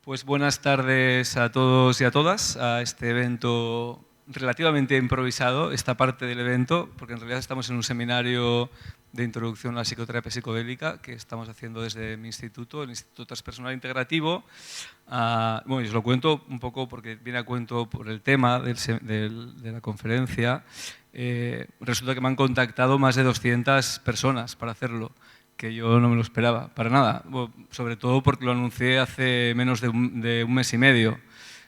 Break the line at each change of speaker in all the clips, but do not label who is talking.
Pues buenas tardes a todos y a todas a este evento relativamente improvisado, esta parte del evento, porque en realidad estamos en un seminario de introducción a la psicoterapia psicodélica que estamos haciendo desde mi instituto, el Instituto Transpersonal Integrativo. Bueno, os lo cuento un poco porque viene a cuento por el tema de la conferencia. Resulta que me han contactado más de 200 personas para hacerlo, que yo no me lo esperaba, para nada. Bueno, sobre todo porque lo anuncié hace menos de un mes y medio.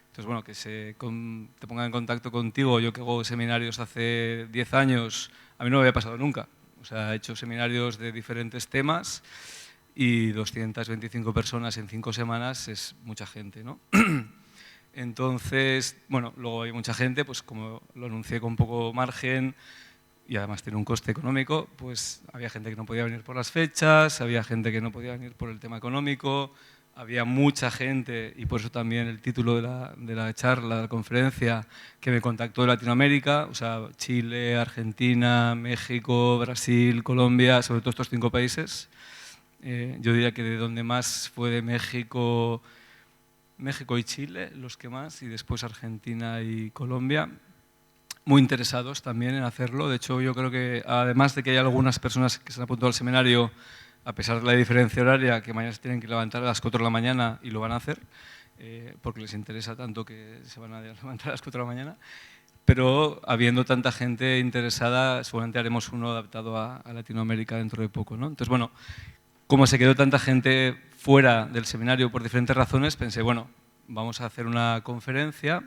Entonces, bueno, que te pongan en contacto contigo. Yo que hago seminarios hace 10 años, a mí no me había pasado nunca. O sea, he hecho seminarios de diferentes temas y 225 personas en 5 semanas es mucha gente, ¿no? Entonces, bueno, luego hay mucha gente, pues como lo anuncié con poco margen, y además tiene un coste económico, pues había gente que no podía venir por las fechas, había gente que no podía venir por el tema económico, había mucha gente, y por eso también el título de la charla, de la conferencia, que me contactó de Latinoamérica, o sea, Chile, Argentina, México, Brasil, Colombia, sobre todo estos 5 países. Yo diría que de donde más fue de México y Chile, los que más, y después Argentina y Colombia. Muy interesados también en hacerlo. De hecho, yo creo que además de que hay algunas personas que se han apuntado al seminario, a pesar de la diferencia horaria, que mañana se tienen que levantar a las 4 de la mañana y lo van a hacer, porque les interesa tanto que se van a levantar a las 4 de la mañana. Pero habiendo tanta gente interesada, seguramente haremos uno adaptado a Latinoamérica dentro de poco, ¿no? Entonces, bueno, como se quedó tanta gente fuera del seminario por diferentes razones, pensé, bueno, vamos a hacer una conferencia.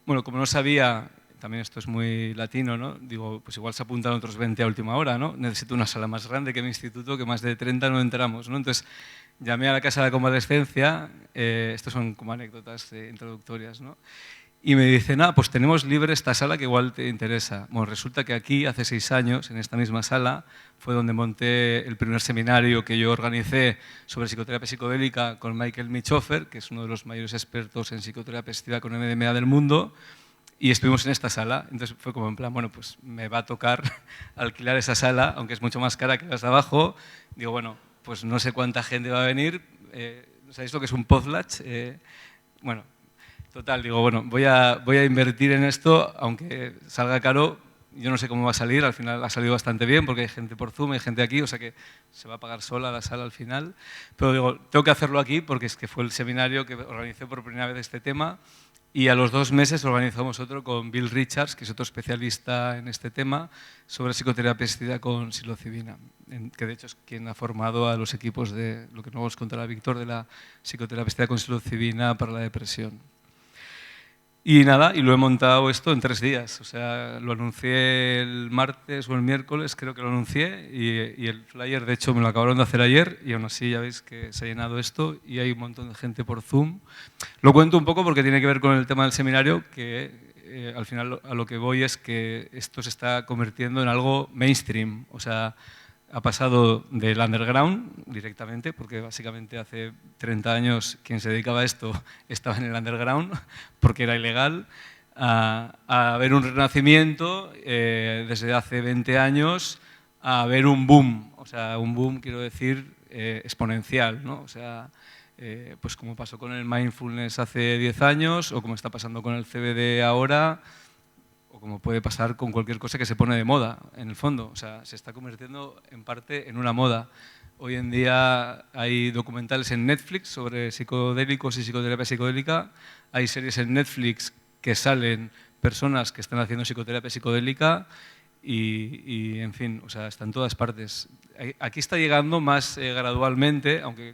Bueno, como no sabía, también esto es muy latino, ¿no? Digo, pues igual se apuntan otros 20 a última hora, ¿no? Necesito una sala más grande que mi instituto, que más de 30 no entramos, ¿no? Entonces, llamé a la Casa de la Convalescencia, estos son como anécdotas introductorias, ¿no? Y me dicen, pues tenemos libre esta sala que igual te interesa. Bueno, resulta que aquí, hace 6 años, en esta misma sala, fue donde monté el primer seminario que yo organicé sobre psicoterapia psicodélica con Michael Michofer, que es uno de los mayores expertos en psicoterapia asistida con MDMA del mundo, y estuvimos en esta sala. Entonces fue como en plan, bueno, pues me va a tocar alquilar esa sala, aunque es mucho más cara que las de abajo. Digo, bueno, pues no sé cuánta gente va a venir. ¿Sabéis lo que es un potlatch? Bueno, total, digo, bueno, voy a invertir en esto, aunque salga caro, yo no sé cómo va a salir, al final ha salido bastante bien porque hay gente por Zoom, hay gente aquí, o sea que se va a pagar sola la sala al final, pero digo, tengo que hacerlo aquí porque es que fue el seminario que organicé por primera vez este tema y a los 2 meses organizamos otro con Bill Richards, que es otro especialista en este tema, sobre psicoterapia asistida con psilocibina, que de hecho es quien ha formado a los equipos de, lo que luego os contará Víctor, de la psicoterapia asistida con psilocibina para la depresión. Y nada, y lo he montado esto en 3 días. O sea, lo anuncié el martes o el miércoles, creo que lo anuncié, y el flyer, de hecho, me lo acabaron de hacer ayer, y aún así ya veis que se ha llenado esto, y hay un montón de gente por Zoom. Lo cuento un poco porque tiene que ver con el tema del seminario, que al final a lo que voy es que esto se está convirtiendo en algo mainstream. O sea, ha pasado del underground directamente, porque básicamente hace 30 años quien se dedicaba a esto estaba en el underground, porque era ilegal, a ver un renacimiento desde hace 20 años, a ver un boom. O sea, un boom, quiero decir, exponencial, ¿no? O sea, pues como pasó con el mindfulness hace 10 años, o como está pasando con el CBD ahora, o como puede pasar con cualquier cosa que se pone de moda, en el fondo. O sea, se está convirtiendo en parte en una moda. Hoy en día hay documentales en Netflix sobre psicodélicos y psicoterapia psicodélica. Hay series en Netflix que salen personas que están haciendo psicoterapia psicodélica y en fin, o sea, está en todas partes. Aquí está llegando más gradualmente, aunque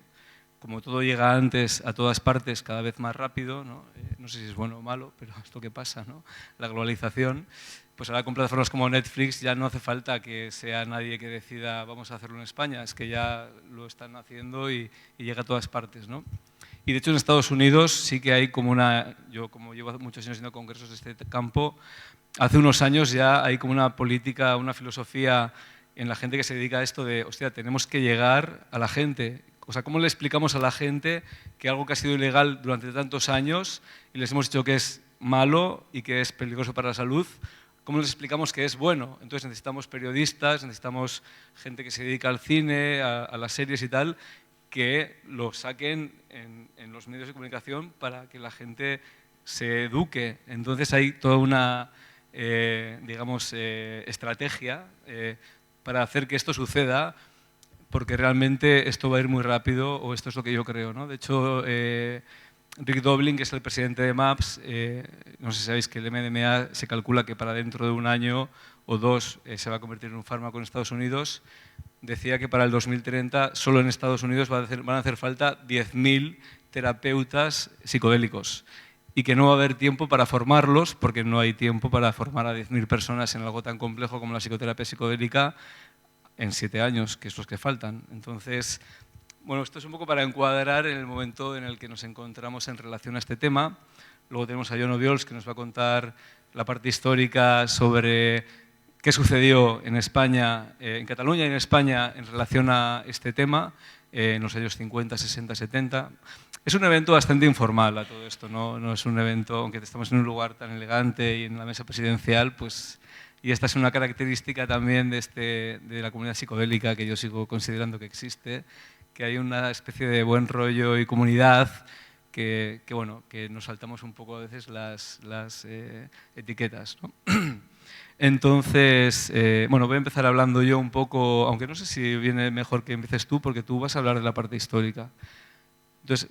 como todo llega antes a todas partes cada vez más rápido, ¿no? No sé si es bueno o malo, pero es lo que pasa, ¿no? La globalización, pues ahora con plataformas como Netflix ya no hace falta que sea nadie que decida vamos a hacerlo en España, es que ya lo están haciendo y llega a todas partes, ¿no? Y de hecho en Estados Unidos sí que hay como una, yo como llevo muchos años haciendo congresos de este campo, hace unos años ya hay como una política, una filosofía en la gente que se dedica a esto de, hostia, tenemos que llegar a la gente. O sea, ¿cómo le explicamos a la gente que algo que ha sido ilegal durante tantos años y les hemos dicho que es malo y que es peligroso para la salud, cómo les explicamos que es bueno? Entonces necesitamos periodistas, necesitamos gente que se dedica al cine, a las series y tal, que lo saquen en los medios de comunicación para que la gente se eduque. Entonces hay toda una, digamos, estrategia para hacer que esto suceda, porque realmente esto va a ir muy rápido, o esto es lo que yo creo, ¿no? De hecho, Rick Doblin, que es el presidente de MAPS, no sé si sabéis que el MDMA se calcula que para dentro de un año o dos se va a convertir en un fármaco en Estados Unidos. Decía que para el 2030 solo en Estados Unidos van a hacer falta 10.000 terapeutas psicodélicos y que no va a haber tiempo para formarlos, porque no hay tiempo para formar a 10.000 personas en algo tan complejo como la psicoterapia psicodélica en 7 años, que es los que faltan. Entonces, bueno, esto es un poco para encuadrar en el momento en el que nos encontramos en relación a este tema. Luego tenemos a Joan Obiols, que nos va a contar la parte histórica sobre qué sucedió en España, en Cataluña y en España en relación a este tema en los años 50, 60, 70. Es un evento bastante informal a todo esto, no es un evento, aunque estamos en un lugar tan elegante y en la mesa presidencial, pues, y esta es una característica también de la comunidad psicodélica que yo sigo considerando que existe, que hay una especie de buen rollo y comunidad que nos saltamos un poco a veces las etiquetas, ¿no? Entonces, bueno, voy a empezar hablando yo un poco, aunque no sé si viene mejor que empieces tú, porque tú vas a hablar de la parte histórica. Entonces,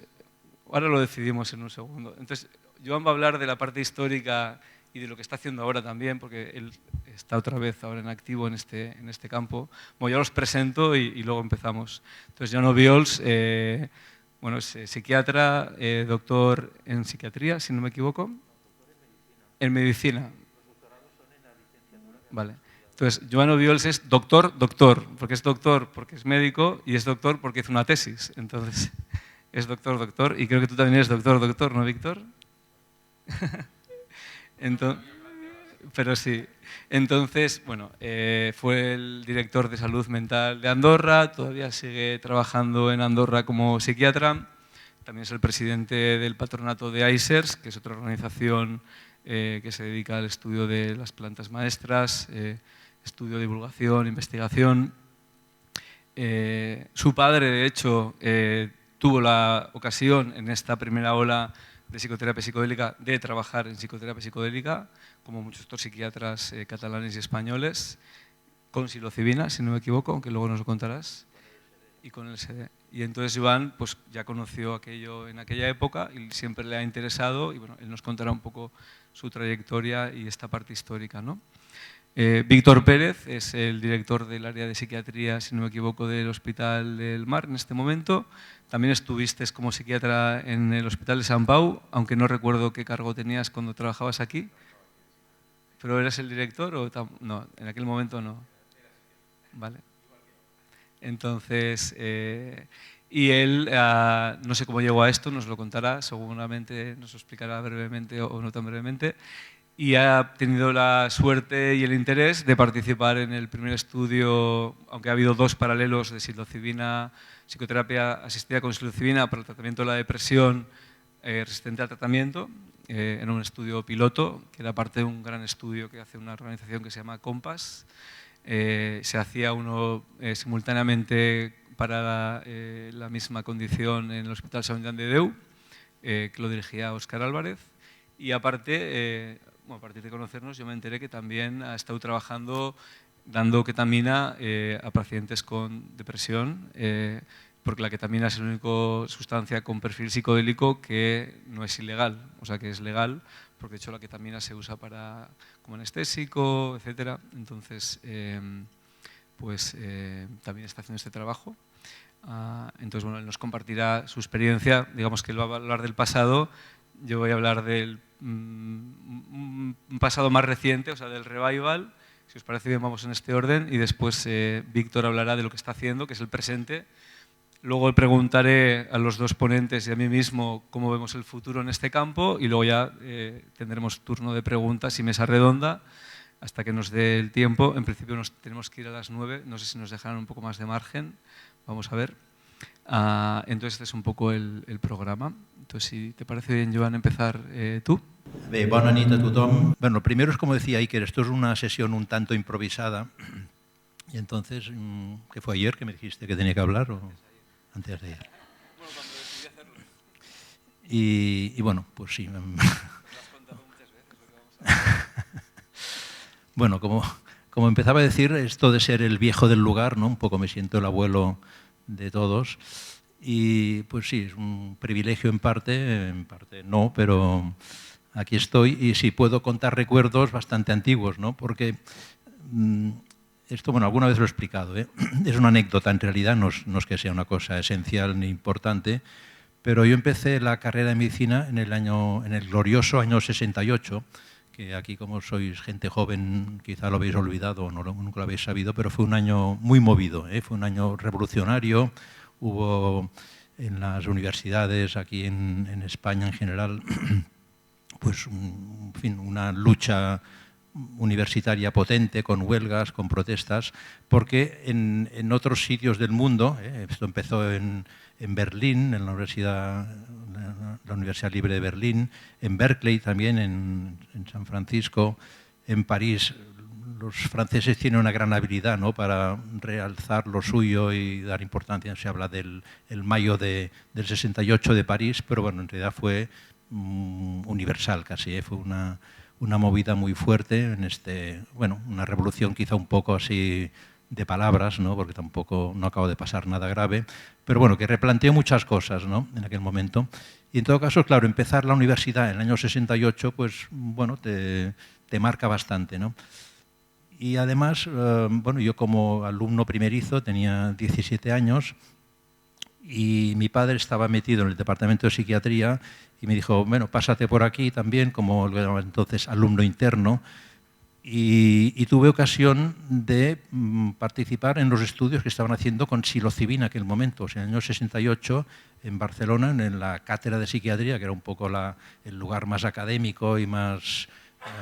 ahora lo decidimos en un segundo. Entonces, Joan va a hablar de la parte histórica y de lo que está haciendo ahora también, porque él está otra vez ahora en activo en este campo. Bueno, ya los presento y luego empezamos. Entonces, Joan Obiols, bueno, es psiquiatra, doctor en psiquiatría, si no me equivoco. En medicina. Vale. Entonces, Joan Obiols es doctor, porque es médico y es doctor porque hizo una tesis. Entonces, es doctor, y creo que tú también eres doctor, ¿no, Víctor? Entonces, pero sí. Entonces, bueno, fue el director de salud mental de Andorra, todavía sigue trabajando en Andorra como psiquiatra. También es el presidente del patronato de ICERS, que es otra organización que se dedica al estudio de las plantas maestras, estudio, divulgación, investigación. Su padre, de hecho, tuvo la ocasión en esta primera ola de psicoterapia psicodélica de trabajar en psicoterapia psicodélica, como muchos otros psiquiatras catalanes y españoles, con psilocibina, si no me equivoco, aunque luego nos lo contarás, y con LSD. Y entonces Joan pues, ya conoció aquello en aquella época y siempre le ha interesado, y bueno, él nos contará un poco su trayectoria y esta parte histórica, ¿no? Víctor Pérez es el director del área de psiquiatría, si no me equivoco, del Hospital del Mar en este momento. También estuviste como psiquiatra en el Hospital de Sant Pau, aunque no recuerdo qué cargo tenías cuando trabajabas aquí. ¿Pero eras el director o no? En aquel momento no. Vale. Entonces, y él, no sé cómo llegó a esto, nos lo contará, seguramente nos lo explicará brevemente o no tan brevemente. Y ha tenido la suerte y el interés de participar en el primer estudio, aunque ha habido 2 paralelos de psilocibina, psicoterapia asistida con psilocibina para el tratamiento de la depresión resistente al tratamiento, en un estudio piloto, que era parte de un gran estudio que hace una organización que se llama COMPAS. Se hacía uno simultáneamente para la misma condición en el Hospital Sant Joan de Déu, que lo dirigía Óscar Álvarez, y aparte, bueno, a partir de conocernos, yo me enteré que también ha estado trabajando dando ketamina a pacientes con depresión, porque la ketamina es la única sustancia con perfil psicodélico que no es ilegal, o sea que es legal, porque de hecho la ketamina se usa como anestésico, etc. Entonces, pues también está haciendo este trabajo. Entonces, bueno, él nos compartirá su experiencia, digamos que él va a hablar del pasado, yo voy a hablar del un pasado más reciente, o sea, del revival. Si os parece bien, vamos en este orden, y después Víctor hablará de lo que está haciendo, que es el presente. Luego le preguntaré a los 2 ponentes y a mí mismo cómo vemos el futuro en este campo, y luego ya tendremos turno de preguntas y mesa redonda hasta que nos dé el tiempo. En principio nos tenemos que ir a las 9, no sé si nos dejarán un poco más de margen, vamos a ver. Entonces este es un poco el programa. Entonces, si te parece bien, Joan, empezar tú.
Bé, bona nit a tothom. Bueno, lo primero es como decía Iker, esto es una sesión un tanto improvisada. Y entonces, ¿qué fue ayer que me dijiste que tenía que hablar? ¿O? antes de ir. Bueno, cuando decidí hacerlo. Y bueno, pues sí. Bueno, como empezaba a decir, esto de ser el viejo del lugar, ¿no? Un poco me siento el abuelo de todos. Y pues sí, es un privilegio en parte no, pero aquí estoy y sí puedo contar recuerdos bastante antiguos, ¿no? Porque esto, bueno, alguna vez lo he explicado, ¿eh? Es una anécdota en realidad, no es que sea una cosa esencial ni importante, pero yo empecé la carrera de medicina en el glorioso año 68, que aquí como sois gente joven quizá lo habéis olvidado o nunca lo habéis sabido, pero fue un año muy movido, ¿eh? Fue un año revolucionario, hubo en las universidades aquí en España en general pues en fin, una lucha universitaria potente, con huelgas, con protestas, porque en otros sitios del mundo, esto empezó en Berlín, en la Universidad Libre de Berlín, en Berkeley también, en San Francisco, en París. Los franceses tienen una gran habilidad, ¿no?, para realzar lo suyo y dar importancia. Se habla del mayo del 68 de París, pero bueno, en realidad fue universal casi, fue una movida muy fuerte en una revolución quizá un poco así de palabras, ¿no?, porque tampoco no acaba de pasar nada grave, pero bueno, que replanteó muchas cosas, ¿no?, en aquel momento. Y en todo caso, claro, empezar la universidad en el año 68, pues bueno, te marca bastante, ¿no? Y además, bueno, yo como alumno primerizo tenía 17 años y mi padre estaba metido en el departamento de psiquiatría y me dijo, bueno, pásate por aquí también, como entonces alumno interno, y tuve ocasión de participar en los estudios que estaban haciendo con psilocibina en aquel momento, o sea, en el año 68 en Barcelona, en la cátedra de psiquiatría, que era un poco el lugar más académico y más,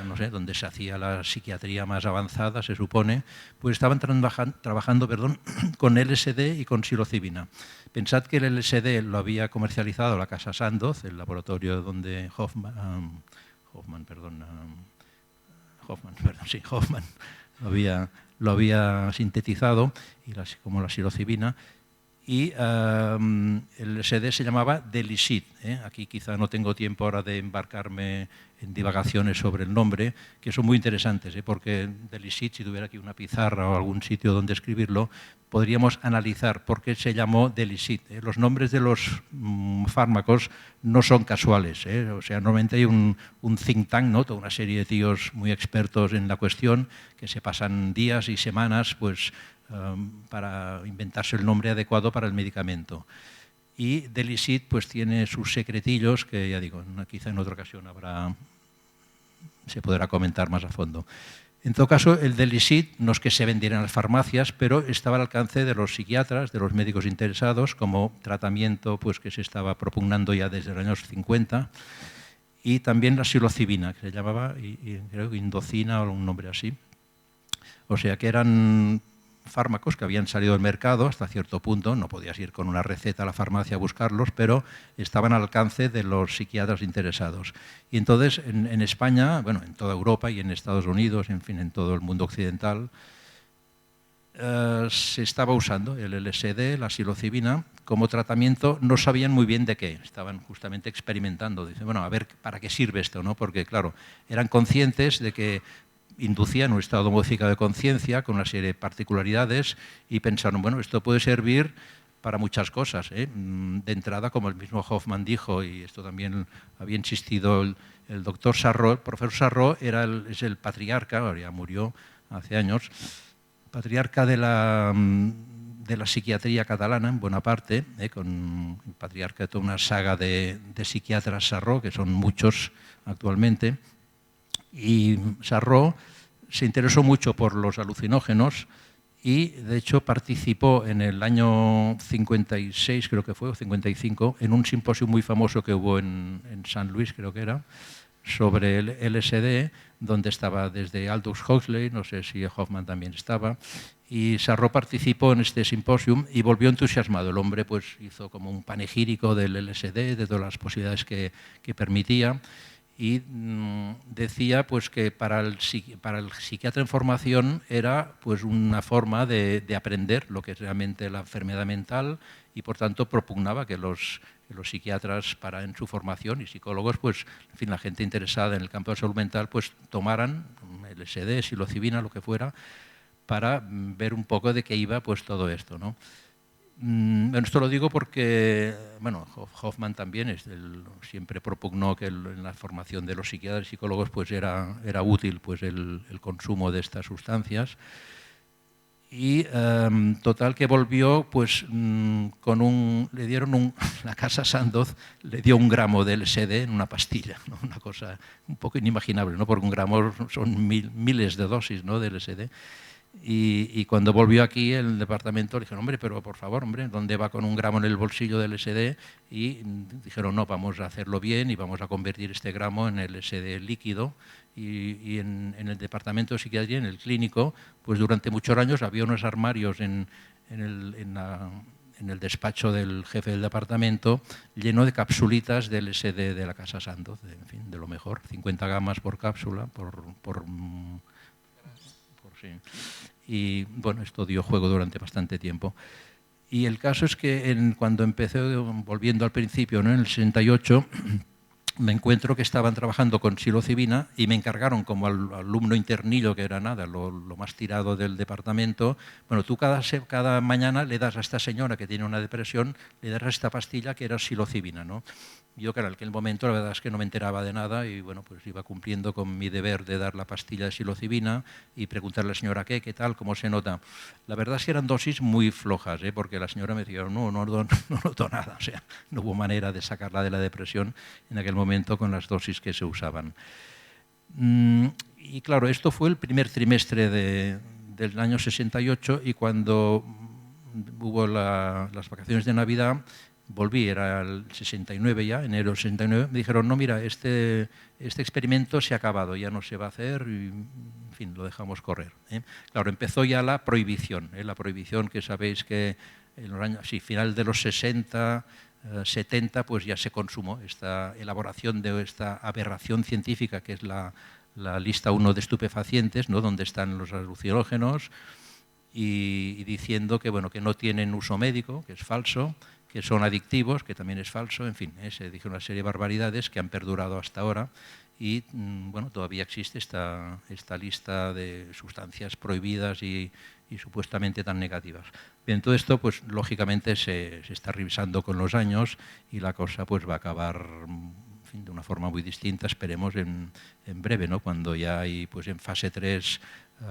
no sé, donde se hacía la psiquiatría más avanzada, se supone, pues estaban trabajando con LSD y con psilocibina. Pensad que el LSD lo había comercializado la Casa Sandoz, el laboratorio donde Hoffman lo había sintetizado, como la psilocibina, y el LSD se llamaba Delisid. Aquí quizá no tengo tiempo ahora de embarcarme en divagaciones sobre el nombre, que son muy interesantes, porque Delisid, si tuviera aquí una pizarra o algún sitio donde escribirlo, podríamos analizar por qué se llamó Delisid. Los nombres de los fármacos no son casuales, o sea, normalmente hay un think tank, ¿no?, toda una serie de tíos muy expertos en la cuestión que se pasan días y semanas pues, para inventarse el nombre adecuado para el medicamento. Y Delisid pues tiene sus secretillos que, ya digo, quizá en otra ocasión se podrá comentar más a fondo. En todo caso, el Delisid no es que se vendiera en las farmacias, pero estaba al alcance de los psiquiatras, de los médicos interesados, como tratamiento pues, que se estaba propugnando ya desde los años 50, y también la psilocibina, que se llamaba, creo que indocina o un nombre así. O sea que eran fármacos que habían salido al mercado hasta cierto punto, no podías ir con una receta a la farmacia a buscarlos, pero estaban al alcance de los psiquiatras interesados. Y entonces en España, bueno, en toda Europa y en Estados Unidos, en fin, en todo el mundo occidental, se estaba usando el LSD, la psilocibina, como tratamiento. No sabían muy bien de qué, estaban justamente experimentando. Dicen, bueno, a ver para qué sirve esto, ¿no? Porque, claro, eran conscientes de que inducían un estado modificado de conciencia con una serie de particularidades y pensaron, bueno, esto puede servir para muchas cosas. De entrada, como el mismo Hoffman dijo, y esto también había insistido el doctor Sarro, el profesor Sarro es el patriarca, ahora ya murió hace años, patriarca de la psiquiatría catalana, en buena parte, con el patriarca de toda una saga de psiquiatras Sarro, que son muchos actualmente. Y Sarro se interesó mucho por los alucinógenos y, de hecho, participó en el año 56, creo que fue, o 55, en un simposio muy famoso que hubo en San Luis, creo que era, sobre el LSD, donde estaba desde Aldous Huxley, no sé si Hoffman también estaba, y Sarro participó en este simposium y volvió entusiasmado. El hombre pues hizo como un panegírico del LSD, de todas las posibilidades que permitía. y decía pues, que para el psiquiatra en formación era pues, una forma de aprender lo que es realmente la enfermedad mental y por tanto propugnaba que los psiquiatras en su formación y psicólogos, pues, en fin, la gente interesada en el campo de salud mental, pues tomaran LSD, psilocibina, lo que fuera, para ver un poco de qué iba pues, todo esto, ¿no? Bueno, esto lo digo porque bueno, Hoffman también siempre propugnó que en la formación de los psiquiatras y psicólogos pues era útil pues el consumo de estas sustancias. Y total que volvió pues le dieron la casa Sandoz le dio 1 gramo de LSD en una pastilla, ¿no? Una cosa un poco inimaginable, ¿no? Porque 1 gramo son miles de dosis, ¿no? De LSD. Y cuando volvió aquí el departamento le dijeron, hombre, pero por favor, hombre, ¿dónde va con 1 gramo en el bolsillo del LSD? Y dijeron, no, vamos a hacerlo bien y vamos a convertir este gramo en LSD líquido. Y en el departamento de psiquiatría, en el clínico, pues durante muchos años había unos armarios en el despacho del jefe del departamento lleno de capsulitas de LSD de la Casa Sandoz, en fin, de lo mejor, 50 gamas por cápsula, sí. Y bueno, esto dio juego durante bastante tiempo. Y el caso es que cuando empecé, volviendo al principio, ¿no? En el 68, me encuentro que estaban trabajando con psilocibina y me encargaron como alumno internillo, que era nada, lo más tirado del departamento. Bueno, tú cada mañana le das a esta señora que tiene una depresión, le das a esta pastilla que era psilocibina, ¿no? Yo, claro, en aquel momento la verdad es que no me enteraba de nada y bueno, pues iba cumpliendo con mi deber de dar la pastilla de psilocibina y preguntarle a la señora qué tal, cómo se nota. La verdad es que eran dosis muy flojas, porque la señora me decía, no noto nada, o sea, no hubo manera de sacarla de la depresión en aquel momento con las dosis que se usaban. Y claro, esto fue el primer trimestre del año 68 y cuando hubo las vacaciones de Navidad, volví, era el 69 ya, enero del 69, me dijeron, no, mira, este experimento se ha acabado, ya no se va a hacer y, en fin, lo dejamos correr. Claro, empezó ya la prohibición que sabéis que en los años, final de los 60, 70, pues ya se consumó esta elaboración de esta aberración científica que es la lista 1 de estupefacientes, ¿no? Donde están los alucinógenos y diciendo que, bueno, que no tienen uso médico, que es falso, que son adictivos, que también es falso, en fin, se dijo una serie de barbaridades que han perdurado hasta ahora y bueno, todavía existe esta lista de sustancias prohibidas y supuestamente tan negativas. Bien, todo esto, pues lógicamente se está revisando con los años y la cosa pues va a acabar, en fin, de una forma muy distinta, esperemos en breve, ¿no? Cuando ya hay pues en fase 3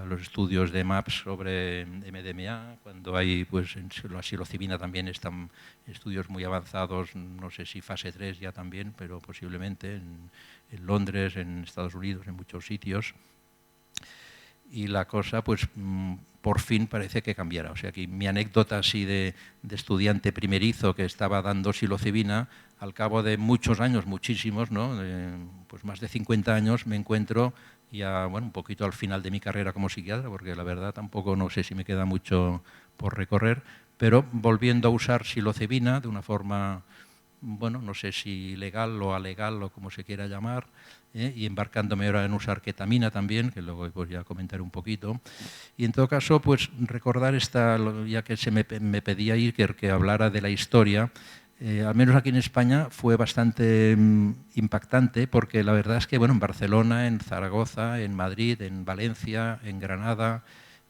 los estudios de MAPS sobre MDMA, cuando hay pues en la psilocibina también están estudios muy avanzados, no sé si fase 3 ya también, pero posiblemente en Londres, en Estados Unidos, en muchos sitios. Y la cosa, pues, por fin parece que cambiará. O sea, que mi anécdota así de estudiante primerizo que estaba dando psilocibina, al cabo de muchos años, muchísimos, ¿no? Pues más de 50 años, me encuentro ya, bueno, un poquito al final de mi carrera como psiquiatra, porque la verdad tampoco no sé si me queda mucho por recorrer, pero volviendo a usar psilocibina de una forma, bueno, no sé si legal o alegal o como se quiera llamar, y embarcándome ahora en usar ketamina también, que luego pues ya comentaré un poquito. Y en todo caso, pues recordar ya que me pedía Iker que hablara de la historia, al menos aquí en España fue bastante impactante porque la verdad es que, bueno, en Barcelona, en Zaragoza, en Madrid, en Valencia, en Granada,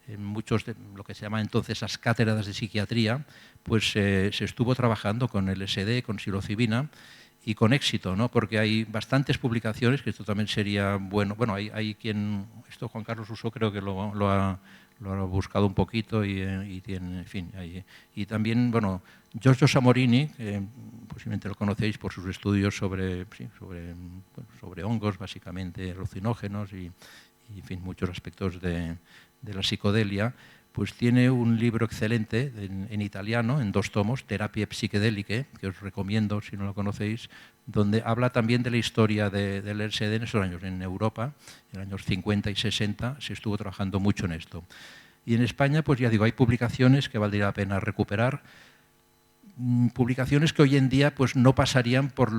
en muchos de lo que se llama entonces las cátedras de psiquiatría, pues se estuvo trabajando con LSD, con psilocibina y con éxito, ¿no? Porque hay bastantes publicaciones, que esto también sería bueno. Bueno, hay quien, esto Juan Carlos Uso creo que lo ha buscado un poquito y tiene, en fin, y también, bueno, Giorgio Samorini, que posiblemente lo conocéis por sus estudios sobre hongos, básicamente alucinógenos y, en fin, muchos aspectos de la psicodelia, pues tiene un libro excelente en italiano, en 2 tomos, Terapie Psichedeliche, que os recomiendo si no lo conocéis, donde habla también de la historia del LSD en esos años. En Europa, en los años 50 y 60, se estuvo trabajando mucho en esto. Y en España, pues ya digo, hay publicaciones que valdría la pena recuperar, publicaciones que hoy en día pues no pasarían por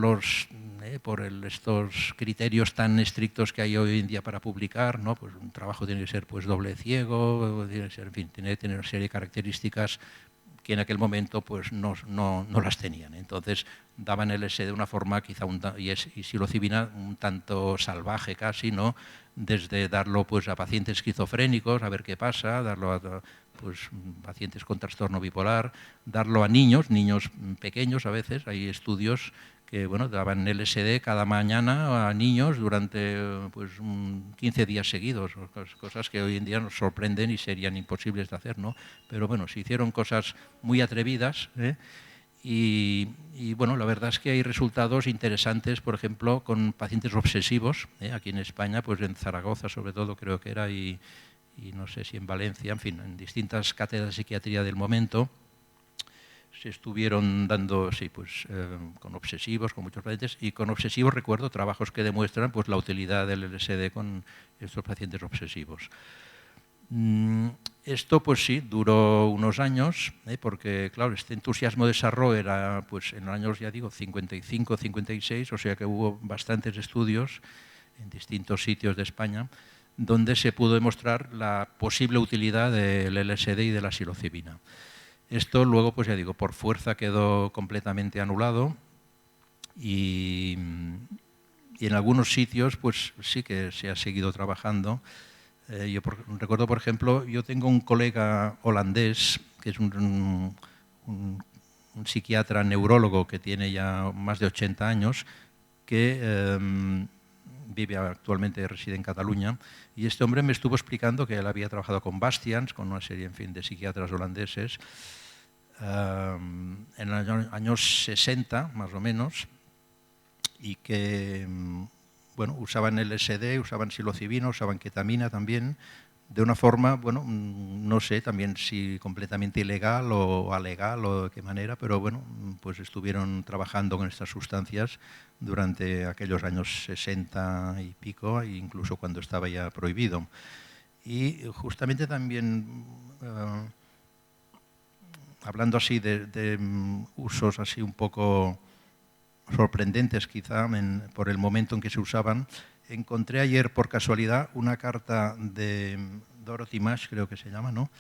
por estos criterios tan estrictos que hay hoy en día para publicar, ¿no? Pues un trabajo tiene que ser pues doble ciego, tiene que ser, en fin, tiene que tener una serie de características que en aquel momento pues no las tenían. Entonces daban LSD de una forma quizá y psilocibina un tanto salvaje casi, ¿no? Desde darlo pues a pacientes esquizofrénicos, a ver qué pasa, darlo a pues, pacientes con trastorno bipolar, darlo a niños pequeños a veces. Hay estudios que bueno, daban LSD cada mañana a niños durante pues, 15 días seguidos, cosas que hoy en día nos sorprenden y serían imposibles de hacer, ¿no? Pero bueno, se hicieron cosas muy atrevidas, ¿eh? Y bueno, la verdad es que hay resultados interesantes, por ejemplo, con pacientes obsesivos, ¿eh? Aquí en España, pues en Zaragoza sobre todo creo que era, y no sé si en Valencia, en fin, en distintas cátedras de psiquiatría del momento, se estuvieron dando, sí, pues con obsesivos, con muchos pacientes, y con obsesivos recuerdo trabajos que demuestran pues la utilidad del LSD con estos pacientes obsesivos. Esto pues sí, duró unos años, porque claro, este entusiasmo de Sarro era pues en los años, ya digo, 55, 56, o sea que hubo bastantes estudios en distintos sitios de España donde se pudo demostrar la posible utilidad del LSD y de la psilocibina. Esto luego, pues ya digo, por fuerza quedó completamente anulado y en algunos sitios pues sí que se ha seguido trabajando. Recuerdo, por ejemplo, yo tengo un colega holandés que es un psiquiatra neurólogo que tiene ya más de 80 años, que vive actualmente, reside en Cataluña, y este hombre me estuvo explicando que él había trabajado con Bastians, con una serie, en fin, de psiquiatras holandeses, en los años 60, más o menos, y que bueno, usaban LSD, usaban psilocibina, usaban ketamina también, de una forma, bueno, no sé también si completamente ilegal o alegal o de qué manera, pero bueno, pues estuvieron trabajando con estas sustancias durante aquellos años 60 y pico, incluso cuando estaba ya prohibido. Y justamente también, hablando así de usos así un poco sorprendentes quizá por el momento en que se usaban, encontré ayer por casualidad una carta de Dorothy Mash, creo que se llama, ¿no?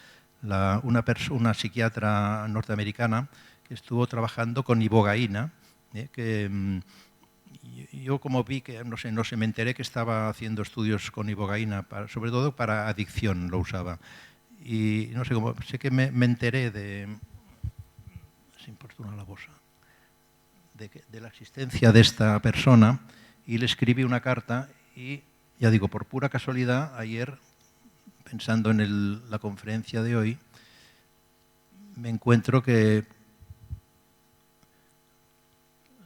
Una psiquiatra norteamericana que estuvo trabajando con ibogaína, que yo como vi que, no sé, me enteré que estaba haciendo estudios con ibogaína, sobre todo para adicción lo usaba. Y no sé, sé que me enteré de... Se importuna la bosa. De la existencia de esta persona y le escribí una carta y, ya digo, por pura casualidad, ayer, pensando en la conferencia de hoy, me encuentro que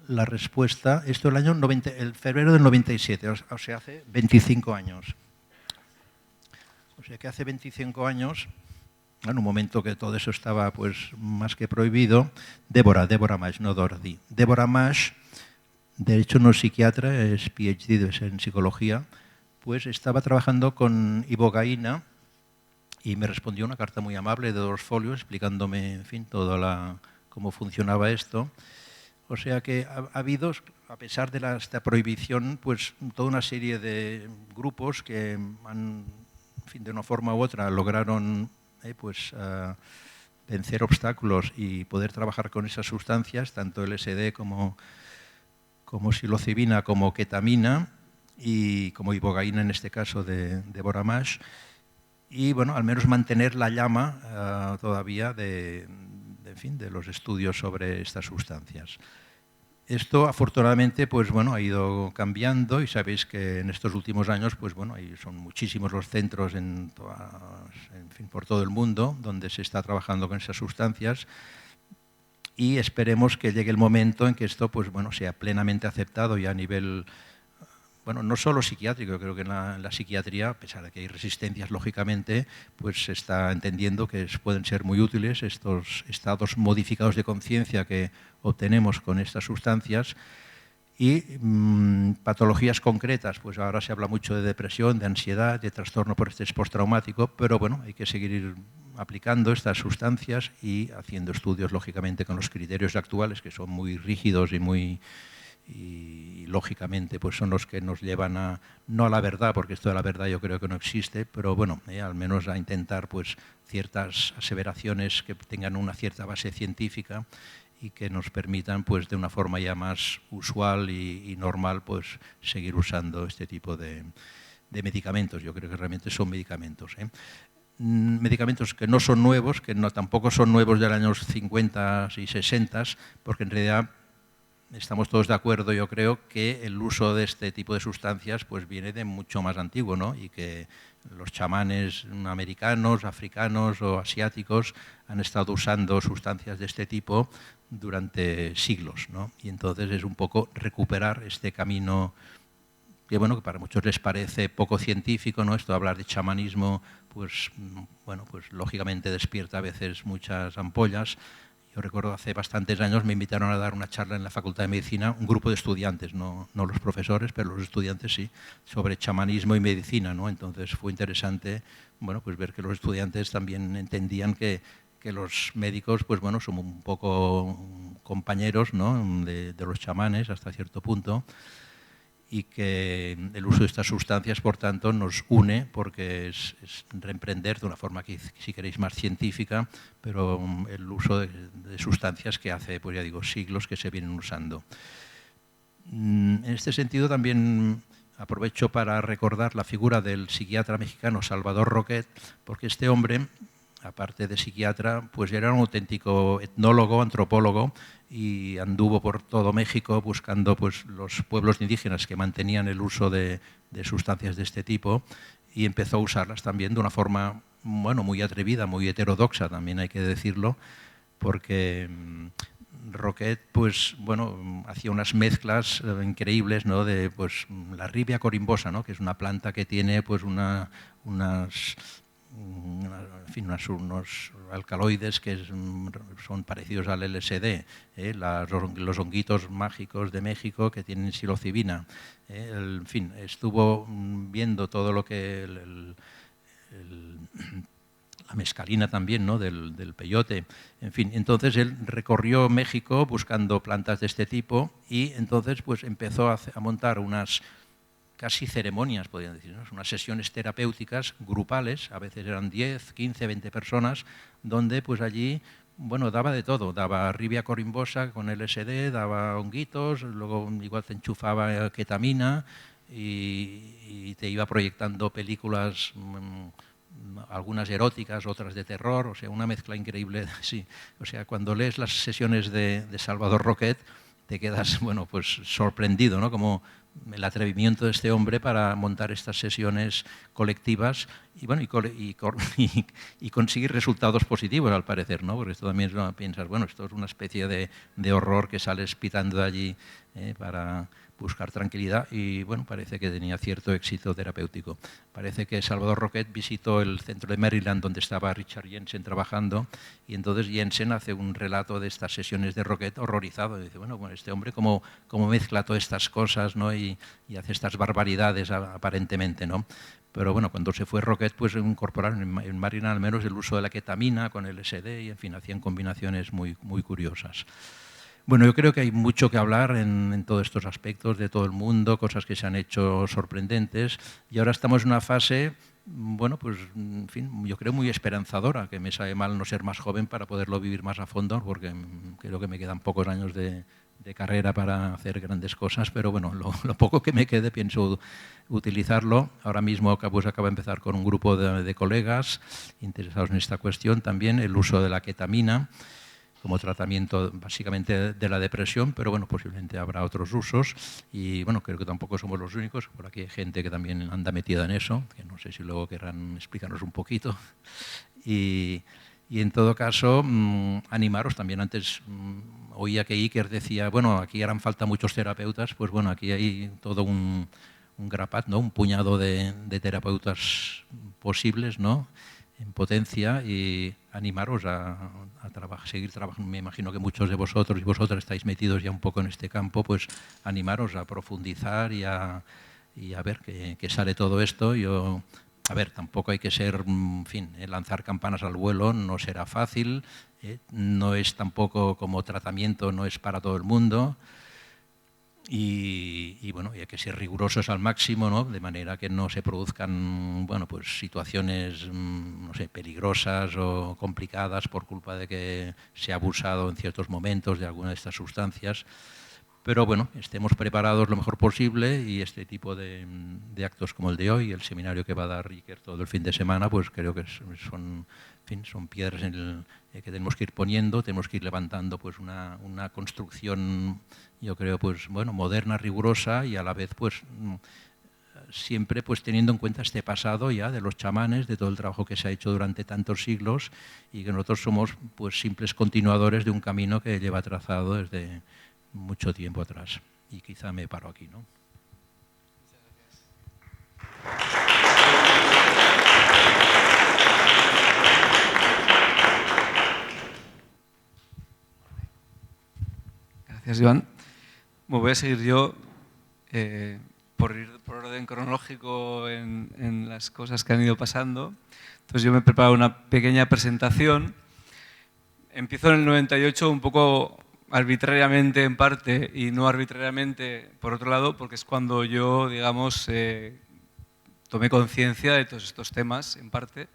la respuesta, esto es el febrero del 97, o sea, hace 25 años. O sea que hace 25 años, en un momento que todo eso estaba pues más que prohibido, Deborah Mash, no Dorothy. Deborah Mash, de hecho no es psiquiatra, es PhD en psicología, pues estaba trabajando con ibogaína y me respondió una carta muy amable de 2 folios explicándome, en fin, cómo funcionaba esto. O sea que ha habido, a pesar de esta prohibición, pues toda una serie de grupos que han, en fin, de una forma u otra lograron vencer obstáculos y poder trabajar con esas sustancias, tanto LSD como psilocibina, como ketamina y como ibogaína en este caso de Deborah Mash, y bueno, al menos mantener la llama todavía de los estudios sobre estas sustancias. Esto afortunadamente pues, bueno, ha ido cambiando y sabéis que en estos últimos años pues, bueno, son muchísimos los centros por todo el mundo donde se está trabajando con esas sustancias y esperemos que llegue el momento en que esto pues, bueno, sea plenamente aceptado ya a nivel, bueno, no solo psiquiátrico, creo que en la psiquiatría, a pesar de que hay resistencias lógicamente, pues se está entendiendo que pueden ser muy útiles estos estados modificados de conciencia que obtenemos con estas sustancias y patologías concretas, pues ahora se habla mucho de depresión, de ansiedad, de trastorno por estrés postraumático, pero bueno, hay que seguir aplicando estas sustancias y haciendo estudios lógicamente con los criterios actuales que son muy rígidos y y lógicamente pues son los que nos llevan a, no a la verdad, porque esto de la verdad yo creo que no existe, pero bueno, al menos a intentar pues ciertas aseveraciones que tengan una cierta base científica y que nos permitan pues de una forma ya más usual y normal pues seguir usando este tipo de medicamentos. Yo creo que realmente son medicamentos. Medicamentos que no son nuevos, que no, tampoco son nuevos de los años 50 y 60, porque en realidad estamos todos de acuerdo, yo creo, que el uso de este tipo de sustancias pues viene de mucho más antiguo, ¿no? Y que los chamanes americanos, africanos o asiáticos han estado usando sustancias de este tipo durante siglos, ¿no? Y entonces es un poco recuperar este camino que, bueno, que para muchos les parece poco científico, ¿no? Esto de hablar de chamanismo, pues, bueno, pues lógicamente despierta a veces muchas ampollas. Yo recuerdo hace bastantes años me invitaron a dar una charla en la Facultad de Medicina, un grupo de estudiantes, no los profesores, pero los estudiantes sí, sobre chamanismo y medicina, ¿no? Entonces fue interesante, bueno, pues ver que los estudiantes también entendían que los médicos, pues bueno, son un poco compañeros, ¿no? de los chamanes hasta cierto punto, y que el uso de estas sustancias, por tanto, nos une porque es reemprender de una forma, que, si queréis, más científica, pero el uso de sustancias que hace, pues ya digo, siglos que se vienen usando. En este sentido también aprovecho para recordar la figura del psiquiatra mexicano Salvador Roquet, porque este hombre, aparte de psiquiatra, pues era un auténtico etnólogo, antropólogo, y anduvo por todo México buscando pues, los pueblos indígenas que mantenían el uso de sustancias de este tipo, y empezó a usarlas también de una forma, bueno, muy atrevida, muy heterodoxa, también hay que decirlo, porque Roquet, pues, bueno, hacía unas mezclas increíbles, ¿no? De pues, la ribia corimbosa, ¿no? Que es una planta que tiene pues, unos alcaloides que son parecidos al LSD, los honguitos mágicos de México que tienen psilocibina. En fin, estuvo viendo todo lo que la mescalina también, ¿no? del peyote. En fin, entonces él recorrió México buscando plantas de este tipo y entonces pues empezó a montar unas casi ceremonias, podrían decir, ¿no? Unas sesiones terapéuticas grupales, a veces eran 10, 15, 20 personas, donde pues allí, bueno, daba de todo, daba ribia corimbosa con LSD, daba honguitos, luego igual te enchufaba ketamina y te iba proyectando películas, algunas eróticas, otras de terror, o sea, una mezcla increíble, sí. O sea, cuando lees las sesiones de Salvador Roquet, te quedas, bueno, pues sorprendido, ¿no? Como el atrevimiento de este hombre para montar estas sesiones colectivas y, bueno, y conseguir resultados positivos, al parecer, ¿no? Porque esto también piensas, bueno, esto es una especie de horror que sales pitando de allí para buscar tranquilidad y, bueno, parece que tenía cierto éxito terapéutico. Parece que Salvador Roquet visitó el centro de Maryland donde estaba Richard Jensen trabajando y entonces Jensen hace un relato de estas sesiones de Roquet horrorizado. Y dice, bueno, este hombre cómo mezcla todas estas cosas, ¿no? y hace estas barbaridades aparentemente, ¿no? Pero bueno, cuando se fue Roquet, pues incorporaron en Maryland al menos el uso de la ketamina con el LSD y, en fin, hacían combinaciones muy, muy curiosas. Bueno, yo creo que hay mucho que hablar en todos estos aspectos de todo el mundo, cosas que se han hecho sorprendentes y ahora estamos en una fase, bueno, pues en fin, yo creo muy esperanzadora, que me sabe mal no ser más joven para poderlo vivir más a fondo, porque creo que me quedan pocos años de carrera para hacer grandes cosas, pero bueno, lo poco que me quede pienso utilizarlo. Ahora mismo pues, acabo de empezar con un grupo de colegas interesados en esta cuestión, también el uso de la ketamina como tratamiento básicamente de la depresión, pero bueno, posiblemente habrá otros usos y bueno, creo que tampoco somos los únicos, por aquí hay gente que también anda metida en eso, que no sé si luego querrán explicarnos un poquito. Y en todo caso, animaros también. Antes oía que Iker decía, bueno, aquí harán falta muchos terapeutas, pues bueno, aquí hay todo un grapat, ¿no? Un puñado de terapeutas posibles, ¿no? En potencia y animaros a seguir trabajando. Me imagino que muchos de vosotros y vosotras estáis metidos ya un poco en este campo, pues animaros a profundizar y a ver qué sale todo esto. A ver, tampoco hay que ser, en fin, lanzar campanas al vuelo no será fácil, no es tampoco como tratamiento, no es para todo el mundo. y bueno, y hay que ser rigurosos al máximo, ¿no? De manera que no se produzcan, bueno, pues situaciones, no sé, peligrosas o complicadas por culpa de que se ha abusado en ciertos momentos de alguna de estas sustancias. Pero bueno, estemos preparados lo mejor posible, y este tipo de actos como el de hoy, el seminario que va a dar Iker todo el fin de semana, pues creo que son, en fin, son piedras que tenemos que ir poniendo, tenemos que ir levantando pues una construcción, yo creo, pues bueno, moderna, rigurosa, y a la vez pues siempre pues teniendo en cuenta este pasado ya de los chamanes, de todo el trabajo que se ha hecho durante tantos siglos, y que nosotros somos pues simples continuadores de un camino que lleva trazado desde mucho tiempo atrás. Y quizá me paro aquí, ¿no?
Gracias, Joan. Me voy a seguir yo por ir por orden cronológico en las cosas que han ido pasando. Entonces yo me he preparado una pequeña presentación. Empiezo en el 98 un poco arbitrariamente en parte y no arbitrariamente por otro lado, porque es cuando yo, digamos, tomé conciencia de todos estos temas en parte.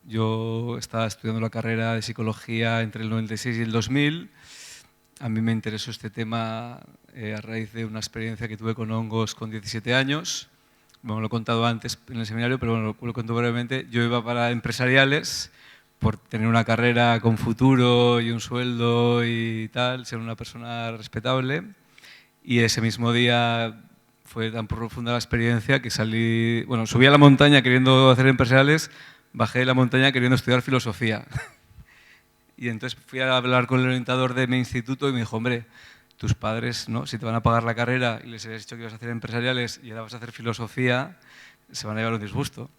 Yo estaba estudiando la carrera de psicología entre el 96 y el 2000. A mí me interesó este tema a raíz de una experiencia que tuve con hongos con 17 años. Bueno, lo he contado antes en el seminario, pero bueno, lo cuento brevemente. Yo iba para empresariales por tener una carrera con futuro y un sueldo y tal, ser una persona respetable. Y ese mismo día fue tan profunda la experiencia que salí, bueno, subí a la montaña queriendo hacer empresariales, bajé de la montaña queriendo estudiar filosofía. Y entonces fui a hablar con el orientador de mi instituto y me dijo, hombre, tus padres, ¿no? Si te van a pagar la carrera y les has dicho que ibas a hacer empresariales y ahora vas a hacer filosofía, se van a llevar un disgusto.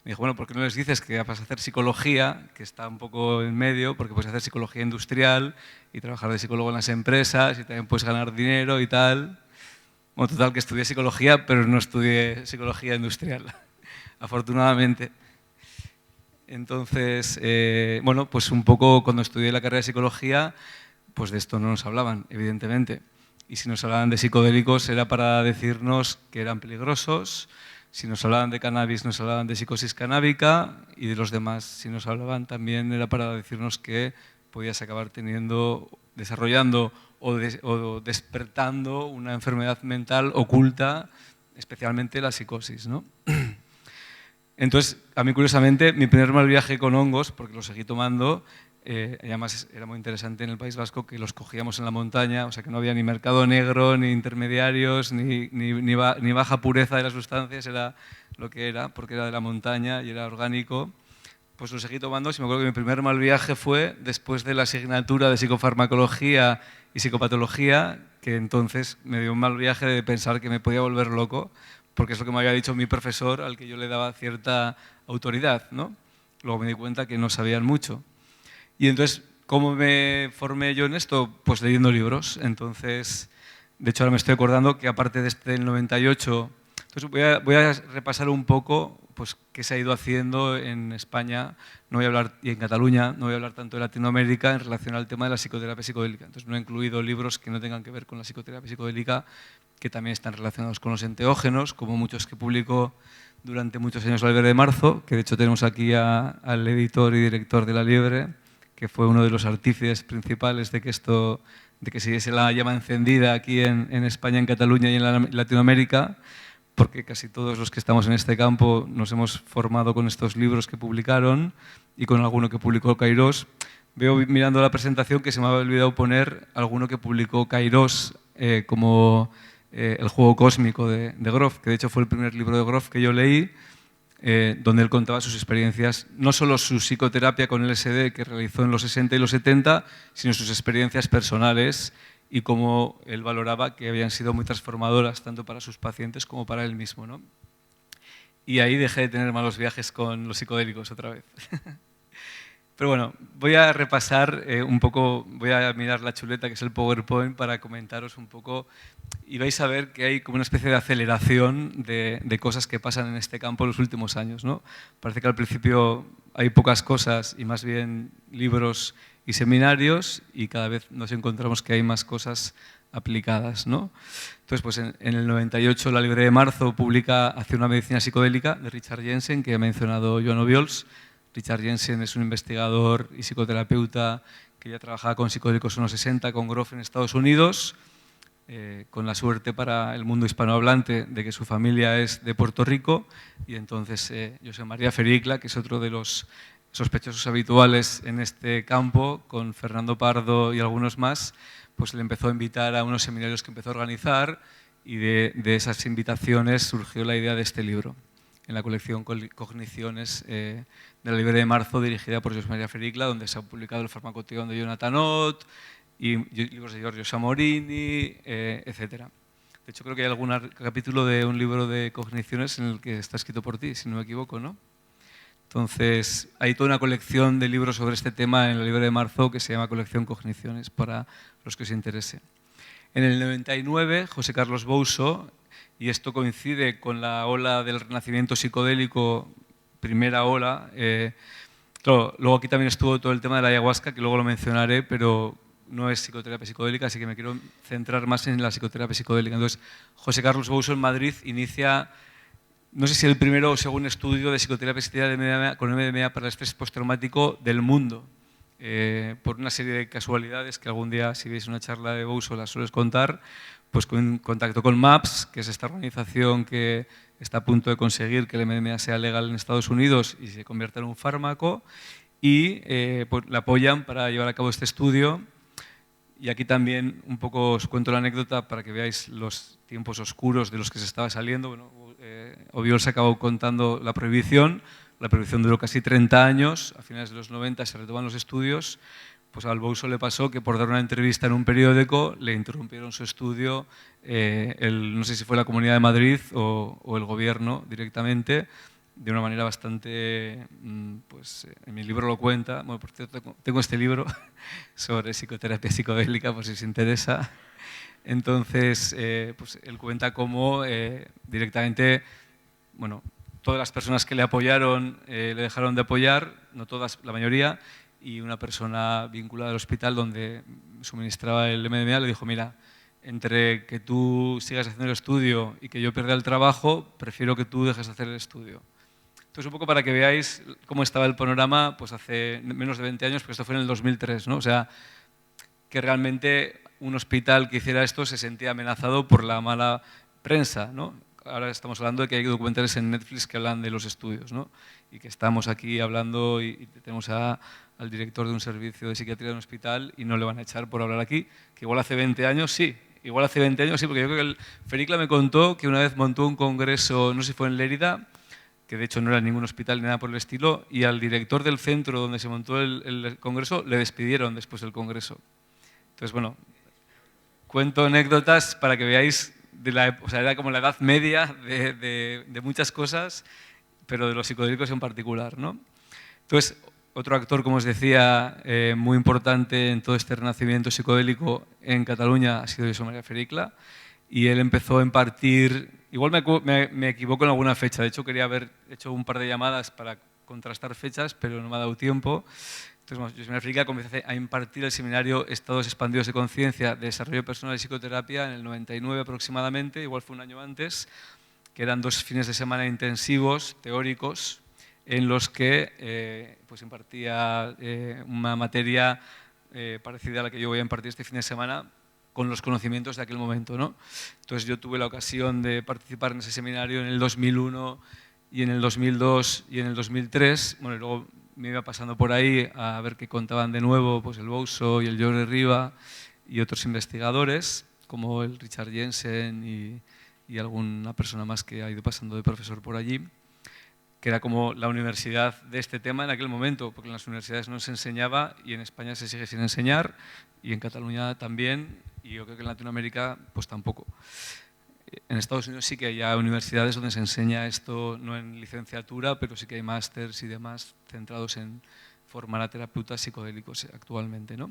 Me dijo, bueno, ¿por qué no les dices que vas a hacer psicología, que está un poco en medio, porque puedes hacer psicología industrial y trabajar de psicólogo en las empresas y también puedes ganar dinero y tal? Bueno, total, que estudié psicología, pero no estudié psicología industrial, afortunadamente. Entonces, bueno, pues un poco cuando estudié la carrera de psicología, pues de esto no nos hablaban, evidentemente. Y si nos hablaban de psicodélicos era para decirnos que eran peligrosos. Si nos hablaban de cannabis, nos hablaban de psicosis canábica, y de los demás, si nos hablaban, también era para decirnos que podías acabar desarrollando o despertando una enfermedad mental oculta, especialmente la psicosis, ¿no? Entonces, a mí curiosamente, mi primer mal viaje con hongos, porque los seguí tomando, y además era muy interesante en el País Vasco que los cogíamos en la montaña, o sea que no había ni mercado negro, ni intermediarios, ni baja pureza de las sustancias, era lo que era, porque era de la montaña y era orgánico. Pues lo seguí tomando. Y me acuerdo que mi primer mal viaje fue después de la asignatura de psicofarmacología y psicopatología, que entonces me dio un mal viaje de pensar que me podía volver loco, porque es lo que me había dicho mi profesor, al que yo le daba cierta autoridad, ¿no? Luego me di cuenta que no sabían mucho. Y entonces, ¿cómo me formé yo en esto? Pues leyendo libros. Entonces, de hecho ahora me estoy acordando que aparte de este del 98, entonces voy a repasar un poco pues, qué se ha ido haciendo en España, no voy a hablar, y en Cataluña, no voy a hablar tanto de Latinoamérica en relación al tema de la psicoterapia psicodélica. Entonces no he incluido libros que no tengan que ver con la psicoterapia psicodélica, que también están relacionados con los enteógenos, como muchos que publicó durante muchos años Albert de Marzo, que de hecho tenemos aquí al editor y director de La Liebre, que fue uno de los artífices principales de que siguiese la llama encendida aquí en España, en Cataluña y en Latinoamérica, porque casi todos los que estamos en este campo nos hemos formado con estos libros que publicaron y con alguno que publicó Cairós. Veo mirando la presentación que se me había olvidado poner alguno que publicó Cairós como El juego cósmico de Grof, que de hecho fue el primer libro de Grof que yo leí, donde él contaba sus experiencias, no solo su psicoterapia con LSD que realizó en los 60 y los 70, sino sus experiencias personales y cómo él valoraba que habían sido muy transformadoras tanto para sus pacientes como para él mismo, ¿no? Y ahí dejé de tener malos viajes con los psicodélicos otra vez. Pero bueno, voy a repasar un poco, voy a mirar la chuleta que es el PowerPoint para comentaros un poco, y vais a ver que hay como una especie de aceleración de cosas que pasan en este campo en los últimos años, ¿no? Parece que al principio hay pocas cosas y más bien libros y seminarios, y cada vez nos encontramos que hay más cosas aplicadas, ¿no? Entonces, pues en el 98 la Librería de Marzo publica Hacia una medicina psicodélica de Richard Jensen, que ha mencionado Joan Obiols. Richard Jensen es un investigador y psicoterapeuta que ya trabajaba con psicodélicos en los 60 con Grof en Estados Unidos, con la suerte para el mundo hispanohablante de que su familia es de Puerto Rico, y entonces José María Fericla, que es otro de los sospechosos habituales en este campo, con Fernando Pardo y algunos más, pues le empezó a invitar a unos seminarios que empezó a organizar, y de esas invitaciones surgió la idea de este libro, en la colección Cogniciones de la Librería de Marzo, dirigida por José María Fericla, donde se ha publicado El Farmacoteón de Jonathan Ott, y libros de Giorgio Samorini, etc. De hecho, creo que hay algún capítulo de un libro de Cogniciones en el que está escrito por ti, si no me equivoco, ¿no? Entonces, hay toda una colección de libros sobre este tema en la Librería de Marzo que se llama Colección Cogniciones, para los que os interese. En el 99, José Carlos Bouso, y esto coincide con la ola del renacimiento psicodélico, primera ola. Claro, luego aquí también estuvo todo el tema de la ayahuasca, que luego lo mencionaré, pero no es psicoterapia psicodélica, así que me quiero centrar más en la psicoterapia psicodélica. Entonces, José Carlos Bouso en Madrid inicia, no sé si el primero o segundo estudio de psicoterapia asistida con MDMA para el estrés postraumático del mundo. Por una serie de casualidades que algún día, si veis una charla de Bouso, las sueles contar, pues contactó con MAPS, que es esta organización que está a punto de conseguir que el MDMA sea legal en Estados Unidos y se convierta en un fármaco, y pues, la apoyan para llevar a cabo este estudio. Y aquí también un poco os cuento la anécdota para que veáis los tiempos oscuros de los que se estaba saliendo. Bueno, Obiols acabó contando la prohibición duró casi 30 años, a finales de los 90 se retoman los estudios. Pues al Bouso le pasó que por dar una entrevista en un periódico le interrumpieron su estudio, no sé si fue la Comunidad de Madrid o el gobierno directamente, de una manera bastante, pues en mi libro lo cuenta. Bueno, por cierto, tengo este libro sobre psicoterapia psicodélica, por si os interesa. Entonces, pues él cuenta cómo directamente, bueno, todas las personas que le apoyaron le dejaron de apoyar, no todas, la mayoría, y una persona vinculada al hospital donde suministraba el MDMA le dijo: mira, entre que tú sigas haciendo el estudio y que yo pierda el trabajo, prefiero que tú dejes de hacer el estudio. Entonces, un poco para que veáis cómo estaba el panorama pues hace menos de 20 años, porque esto fue en el 2003, ¿no? O sea, que realmente un hospital que hiciera esto se sentía amenazado por la mala prensa, ¿no? Ahora estamos hablando de que hay documentales en Netflix que hablan de los estudios, ¿no? Y que estamos aquí hablando y tenemos al director de un servicio de psiquiatría de un hospital y no le van a echar por hablar aquí, que igual hace 20 años sí. Igual hace 20 años sí, porque yo creo que el Fericla me contó que una vez montó un congreso, no sé si fue en Lérida, que de hecho no era ningún hospital ni nada por el estilo, y al director del centro donde se montó el congreso le despidieron después del congreso. Entonces, bueno, cuento anécdotas para que veáis, o sea, era como la edad media de muchas cosas, pero de los psicodélicos en particular, ¿no? Entonces, otro actor, como os decía, muy importante en todo este renacimiento psicodélico en Cataluña ha sido José María Fericla, y él empezó a impartir, igual me equivoco en alguna fecha, de hecho quería haber hecho un par de llamadas para contrastar fechas, pero no me ha dado tiempo. Entonces, José María Fericla comenzó a impartir el seminario Estados expandidos de conciencia de desarrollo personal y psicoterapia en el 99 aproximadamente, igual fue un año antes, que eran 2 fines de semana intensivos, teóricos, en los que pues impartía una materia parecida a la que yo voy a impartir este fin de semana, con los conocimientos de aquel momento, ¿no? Entonces yo tuve la ocasión de participar en ese seminario en el 2001 y en el 2002 y en el 2003. Bueno, y luego me iba pasando por ahí a ver qué contaban de nuevo pues el Bouso y el Jordi Riba y otros investigadores, como el Richard Jensen y alguna persona más que ha ido pasando de profesor por allí, que era como la universidad de este tema en aquel momento, porque en las universidades no se enseñaba y en España se sigue sin enseñar y en Cataluña también, y yo creo que en Latinoamérica pues tampoco. En Estados Unidos sí que hay universidades donde se enseña esto, no en licenciatura, pero sí que hay másters y demás centrados en formar a terapeutas psicodélicos actualmente, ¿no?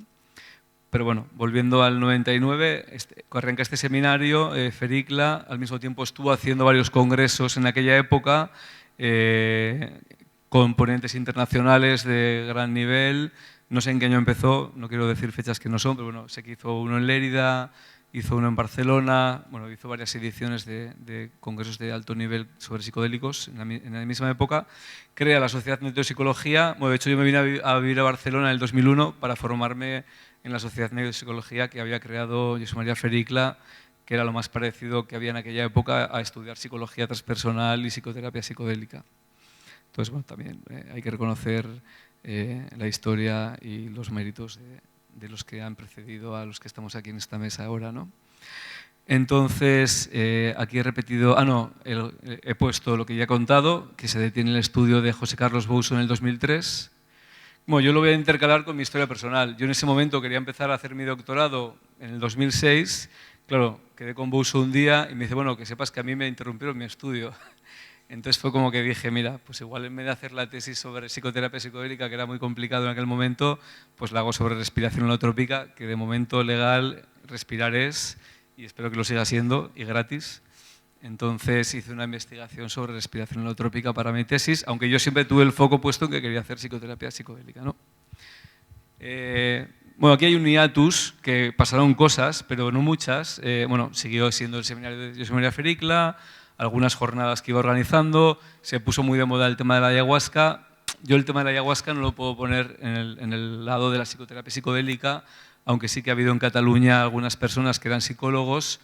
Pero bueno, volviendo al 99, arranca este seminario, Fericla, al mismo tiempo estuvo haciendo varios congresos en aquella época, con ponentes internacionales de gran nivel, No sé en qué año empezó, no quiero decir fechas que no son, pero bueno, sé que hizo uno en Lérida, hizo uno en Barcelona, bueno, hizo varias ediciones de congresos de alto nivel sobre psicodélicos en la misma época. Crea la Sociedad Neuropsicología. Bueno, de hecho, yo me vine a vivir a Barcelona en el 2001 para formarme en la Sociedad Neuropsicología que había creado José María Fericla, que era lo más parecido que había en aquella época a estudiar psicología transpersonal y psicoterapia psicodélica. Entonces, bueno, también hay que reconocer la historia y los méritos de los que han precedido a los que estamos aquí en esta mesa ahora, ¿no? Entonces, aquí he repetido, he puesto lo que ya he contado, que se detiene el estudio de José Carlos Bouso en el 2003. Bueno, yo lo voy a intercalar con mi historia personal. Yo en ese momento quería empezar a hacer mi doctorado en el 2006. Claro, quedé con Bouso un día y me dice, bueno, que sepas que a mí me interrumpieron mi estudio. Entonces fue como que dije, mira, pues igual en vez de hacer la tesis sobre psicoterapia psicodélica, que era muy complicado en aquel momento, pues la hago sobre respiración holotrópica, que de momento legal respirar es, y espero que lo siga siendo, y gratis. Entonces hice una investigación sobre respiración holotrópica para mi tesis, aunque yo siempre tuve el foco puesto en que quería hacer psicoterapia psicodélica, ¿no? Bueno, aquí hay un hiatus, que pasaron cosas, pero no muchas. Bueno, siguió siendo el seminario de José María Fericla, algunas jornadas que iba organizando, se puso muy de moda el tema de la ayahuasca. Yo el tema de la ayahuasca no lo puedo poner en el lado de la psicoterapia psicodélica, aunque sí que ha habido en Cataluña algunas personas que eran psicólogos.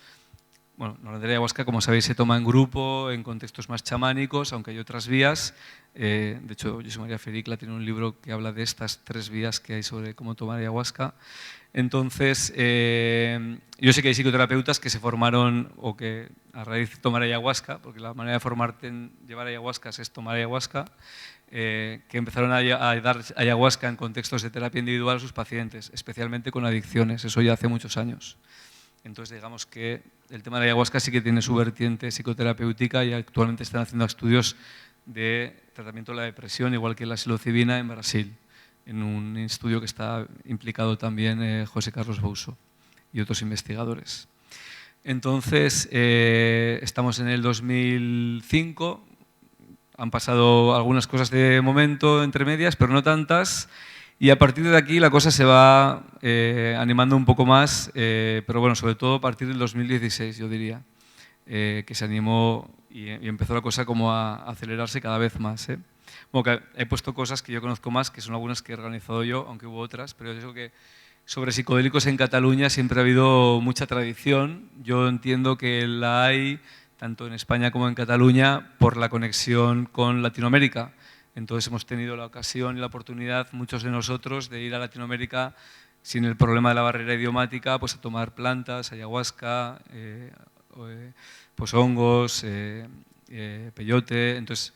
Bueno, la ayahuasca, como sabéis, se toma en grupo, en contextos más chamánicos, aunque hay otras vías. De hecho, José María Fericla tiene un libro que habla de estas 3 vías que hay sobre cómo tomar ayahuasca. Entonces, yo sé que hay psicoterapeutas que se formaron o que a raíz de tomar ayahuasca, porque la manera de formarte en llevar ayahuasca es tomar ayahuasca, que empezaron a dar ayahuasca en contextos de terapia individual a sus pacientes, especialmente con adicciones. Eso ya hace muchos años. Entonces, digamos que el tema de la ayahuasca sí que tiene su vertiente psicoterapéutica y actualmente están haciendo estudios de tratamiento de la depresión, igual que la psilocibina en Brasil, en un estudio que está implicado también José Carlos Bouso y otros investigadores. Entonces, estamos en el 2005, han pasado algunas cosas de momento entre medias, pero no tantas. Y a partir de aquí la cosa se va animando un poco más, pero bueno, sobre todo a partir del 2016, yo diría, que se animó y empezó la cosa como a acelerarse cada vez más. Bueno, que he puesto cosas que yo conozco más, que son algunas que he organizado yo, aunque hubo otras, pero yo digo que sobre psicodélicos en Cataluña siempre ha habido mucha tradición. Yo entiendo que la hay tanto en España como en Cataluña por la conexión con Latinoamérica. Entonces hemos tenido la ocasión y la oportunidad, muchos de nosotros, de ir a Latinoamérica sin el problema de la barrera idiomática, pues a tomar plantas, ayahuasca, pues hongos, peyote. Entonces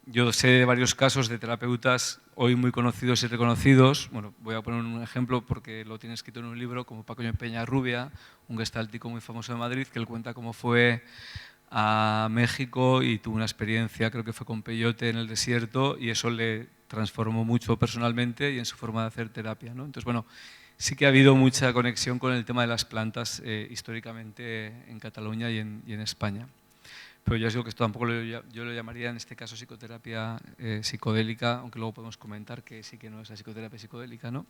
yo sé de varios casos de terapeutas hoy muy conocidos y reconocidos. Bueno, voy a poner un ejemplo porque lo tiene escrito en un libro, como Paco Peñarrubia, un gestáltico muy famoso de Madrid, que él cuenta cómo fue a México y tuvo una experiencia, creo que fue con peyote en el desierto, y eso le transformó mucho personalmente y en su forma de hacer terapia, ¿no? Entonces, bueno, sí que ha habido mucha conexión con el tema de las plantas históricamente en Cataluña y en España. Pero yo os digo que esto tampoco yo lo llamaría en este caso psicoterapia psicodélica, aunque luego podemos comentar que sí que no es la psicoterapia psicodélica, ¿no?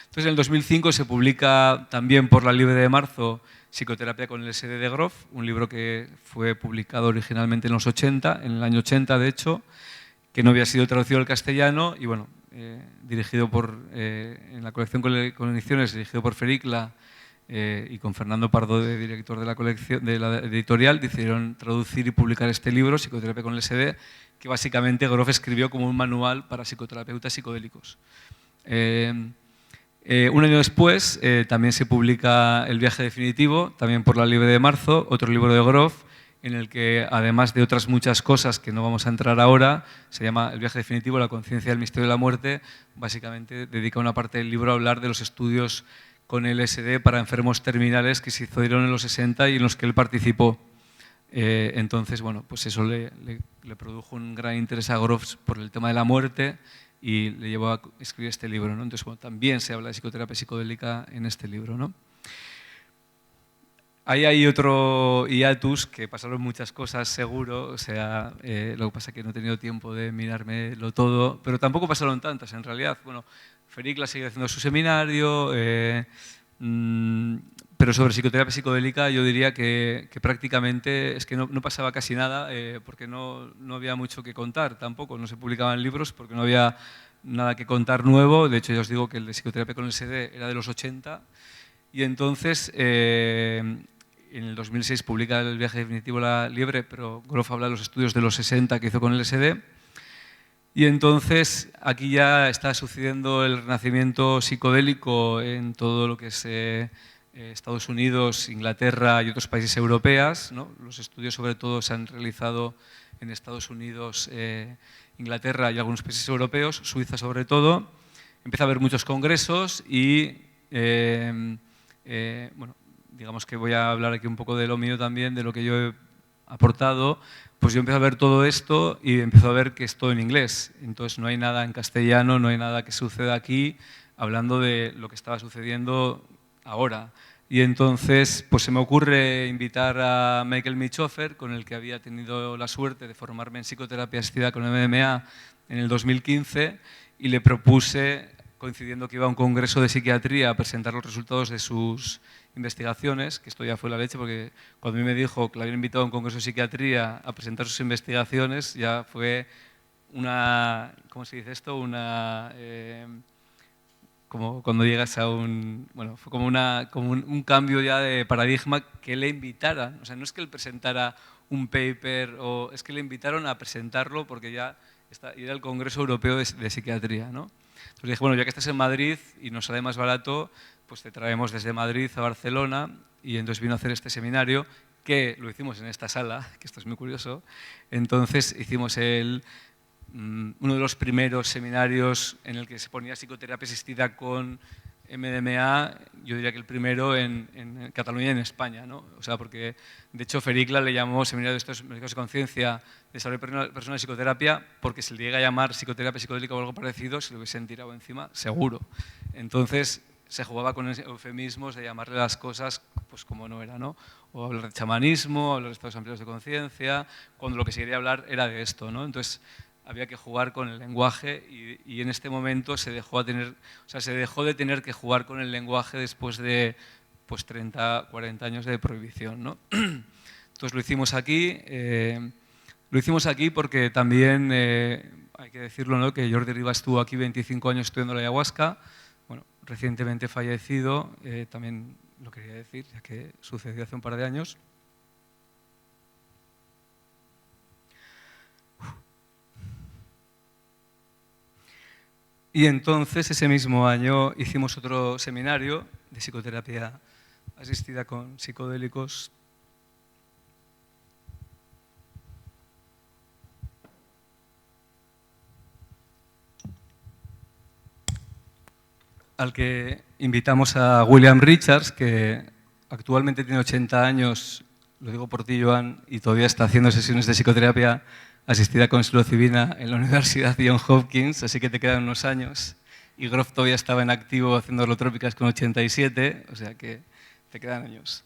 Entonces, en el 2005 se publica también por La Libre de Marzo Psicoterapia con LSD de Grof, un libro que fue publicado originalmente en los 80, en el año 80 de hecho, que no había sido traducido al castellano y bueno, dirigido por, en la colección Condiciones, dirigido por Fericla y con Fernando Pardo, de director de la colección, de la editorial, decidieron traducir y publicar este libro, Psicoterapia con LSD, que básicamente Grof escribió como un manual para psicoterapeutas psicodélicos. Un año después también se publica El viaje definitivo, también por La Libre de Marzo, otro libro de Grof, en el que además de otras muchas cosas que no vamos a entrar ahora, se llama El viaje definitivo, la conciencia del misterio de la muerte. Básicamente dedica una parte del libro a hablar de los estudios con LSD para enfermos terminales que se hicieron en los 60 y en los que él participó. Entonces, bueno, pues eso le produjo un gran interés a Grof por el tema de la muerte y le llevó a escribir este libro, ¿no? Entonces, bueno, también se habla de psicoterapia psicodélica en este libro, ¿no? Ahí hay otro hiatus, que pasaron muchas cosas seguro, o sea, lo que pasa es que no he tenido tiempo de mirármelo todo, pero tampoco pasaron tantas en realidad. Bueno, Fericla sigue haciendo su seminario, pero sobre psicoterapia psicodélica yo diría que prácticamente es que no pasaba casi nada, porque no había mucho que contar tampoco, no se publicaban libros porque no había nada que contar nuevo. De hecho, ya os digo que el de psicoterapia con LSD era de los 80, y entonces en el 2006 publica El viaje definitivo a la liebre, pero Grof habla de los estudios de los 60 que hizo con LSD. Y entonces aquí ya está sucediendo el renacimiento psicodélico en todo lo que es Estados Unidos, Inglaterra y otros países europeos, ¿no? Los estudios sobre todo se han realizado en Estados Unidos, Inglaterra y algunos países europeos, Suiza sobre todo. Empieza a haber muchos congresos y, bueno, digamos que voy a hablar aquí un poco de lo mío también, de lo que yo he aportado. Pues yo empiezo a ver todo esto y empiezo a ver que es todo en inglés. Entonces no hay nada en castellano, no hay nada que suceda aquí hablando de lo que estaba sucediendo ahora. Y entonces pues se me ocurre invitar a Michael Michofer, con el que había tenido la suerte de formarme en psicoterapia asistida con MDMA en el 2015, y le propuse, coincidiendo que iba a un congreso de psiquiatría, a presentar los resultados de sus investigaciones, que esto ya fue la leche, porque cuando a mí me dijo que le habían invitado a un congreso de psiquiatría a presentar sus investigaciones, ya fue una, ¿cómo se dice esto? Una, como cuando llegas a un, bueno, fue como un cambio ya de paradigma que le invitaran. O sea, no es que él presentara un paper, o es que le invitaron a presentarlo porque ya era el Congreso Europeo de Psiquiatría, ¿no? Entonces dije, bueno, ya que estás en Madrid y nos sale más barato, pues te traemos desde Madrid a Barcelona. Y entonces vino a hacer este seminario, que lo hicimos en esta sala, que esto es muy curioso. Entonces hicimos uno de los primeros seminarios en el que se ponía psicoterapia asistida con MDMA, yo diría que el primero en Cataluña y en España, ¿no? O sea, porque de hecho Fericla le llamó Seminario de Estudios Médicos de Conciencia, Desarrollo Personal de Psicoterapia, porque si le llega a llamar psicoterapia psicodélica o algo parecido, se lo hubiesen tirado encima, seguro. Entonces se jugaba con eufemismos de llamarle las cosas pues como no era, ¿no? O hablar de chamanismo, hablar de estados amplios de conciencia, cuando lo que se quería hablar era de esto, ¿no? Entonces había que jugar con el lenguaje, y en este momento se dejó de tener que jugar con el lenguaje después de pues 30, 40 años de prohibición, ¿no? Entonces lo hicimos aquí porque también, hay que decirlo, ¿no?, que Jordi Rivas estuvo aquí 25 años estudiando la ayahuasca, bueno, recientemente fallecido, también lo quería decir, ya que sucedió hace un par de años. Y entonces ese mismo año hicimos otro seminario de psicoterapia asistida con psicodélicos. Al que invitamos a William Richards, que actualmente tiene 80 años, lo digo por ti, Joan, y todavía está haciendo sesiones de psicoterapia asistida con psilocibina en la Universidad Johns Hopkins, así que te quedan unos años. Y Grof todavía estaba en activo haciendo holotrópicas con 87, o sea que te quedan años.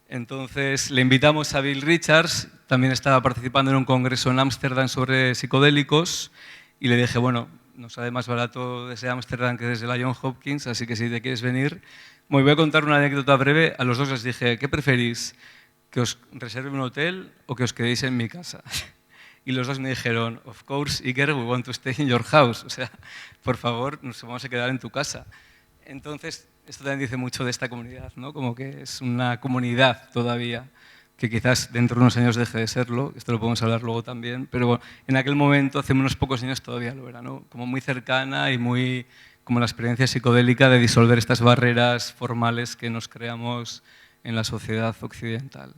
Entonces le invitamos a Bill Richards, también estaba participando en un congreso en Ámsterdam sobre psicodélicos, y le dije, bueno, nos sale más barato desde Ámsterdam que desde la Johns Hopkins, así que si te quieres venir. Me voy a contar una anécdota breve. A los dos les dije, ¿qué preferís? ¿Que os reserve un hotel o que os quedéis en mi casa? Y los dos me dijeron, of course, Iker, we want to stay in your house. O sea, por favor, nos vamos a quedar en tu casa. Entonces, esto también dice mucho de esta comunidad, ¿no? Como que es una comunidad todavía, que quizás dentro de unos años deje de serlo, esto lo podemos hablar luego también, pero bueno, en aquel momento, hace unos pocos años todavía lo era, ¿no? Como muy cercana y muy como la experiencia psicodélica de disolver estas barreras formales que nos creamos en la sociedad occidental.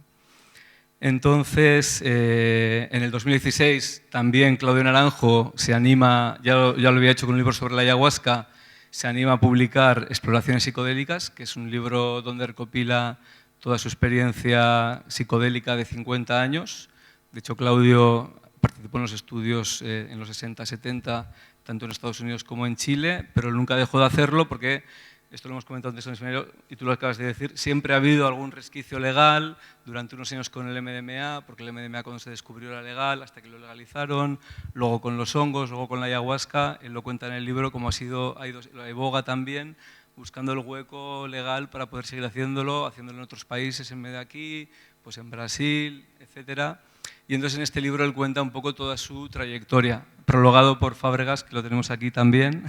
Entonces, en el 2016 también Claudio Naranjo se anima, ya lo había hecho con un libro sobre la ayahuasca, se anima a publicar Exploraciones psicodélicas, que es un libro donde recopila toda su experiencia psicodélica de 50 años. De hecho, Claudio participó en los estudios en los 60-70, tanto en Estados Unidos como en Chile, pero nunca dejó de hacerlo porque esto lo hemos comentado antes en el seminario y tú lo acabas de decir, siempre ha habido algún resquicio legal durante unos años con el MDMA, porque el MDMA cuando se descubrió era legal hasta que lo legalizaron, luego con los hongos, luego con la ayahuasca, él lo cuenta en el libro como ha ido la iboga también, buscando el hueco legal para poder seguir haciéndolo en otros países en vez de aquí, pues en Brasil, etcétera. Y entonces en este libro él cuenta un poco toda su trayectoria, prologado por Fábregas, que lo tenemos aquí también.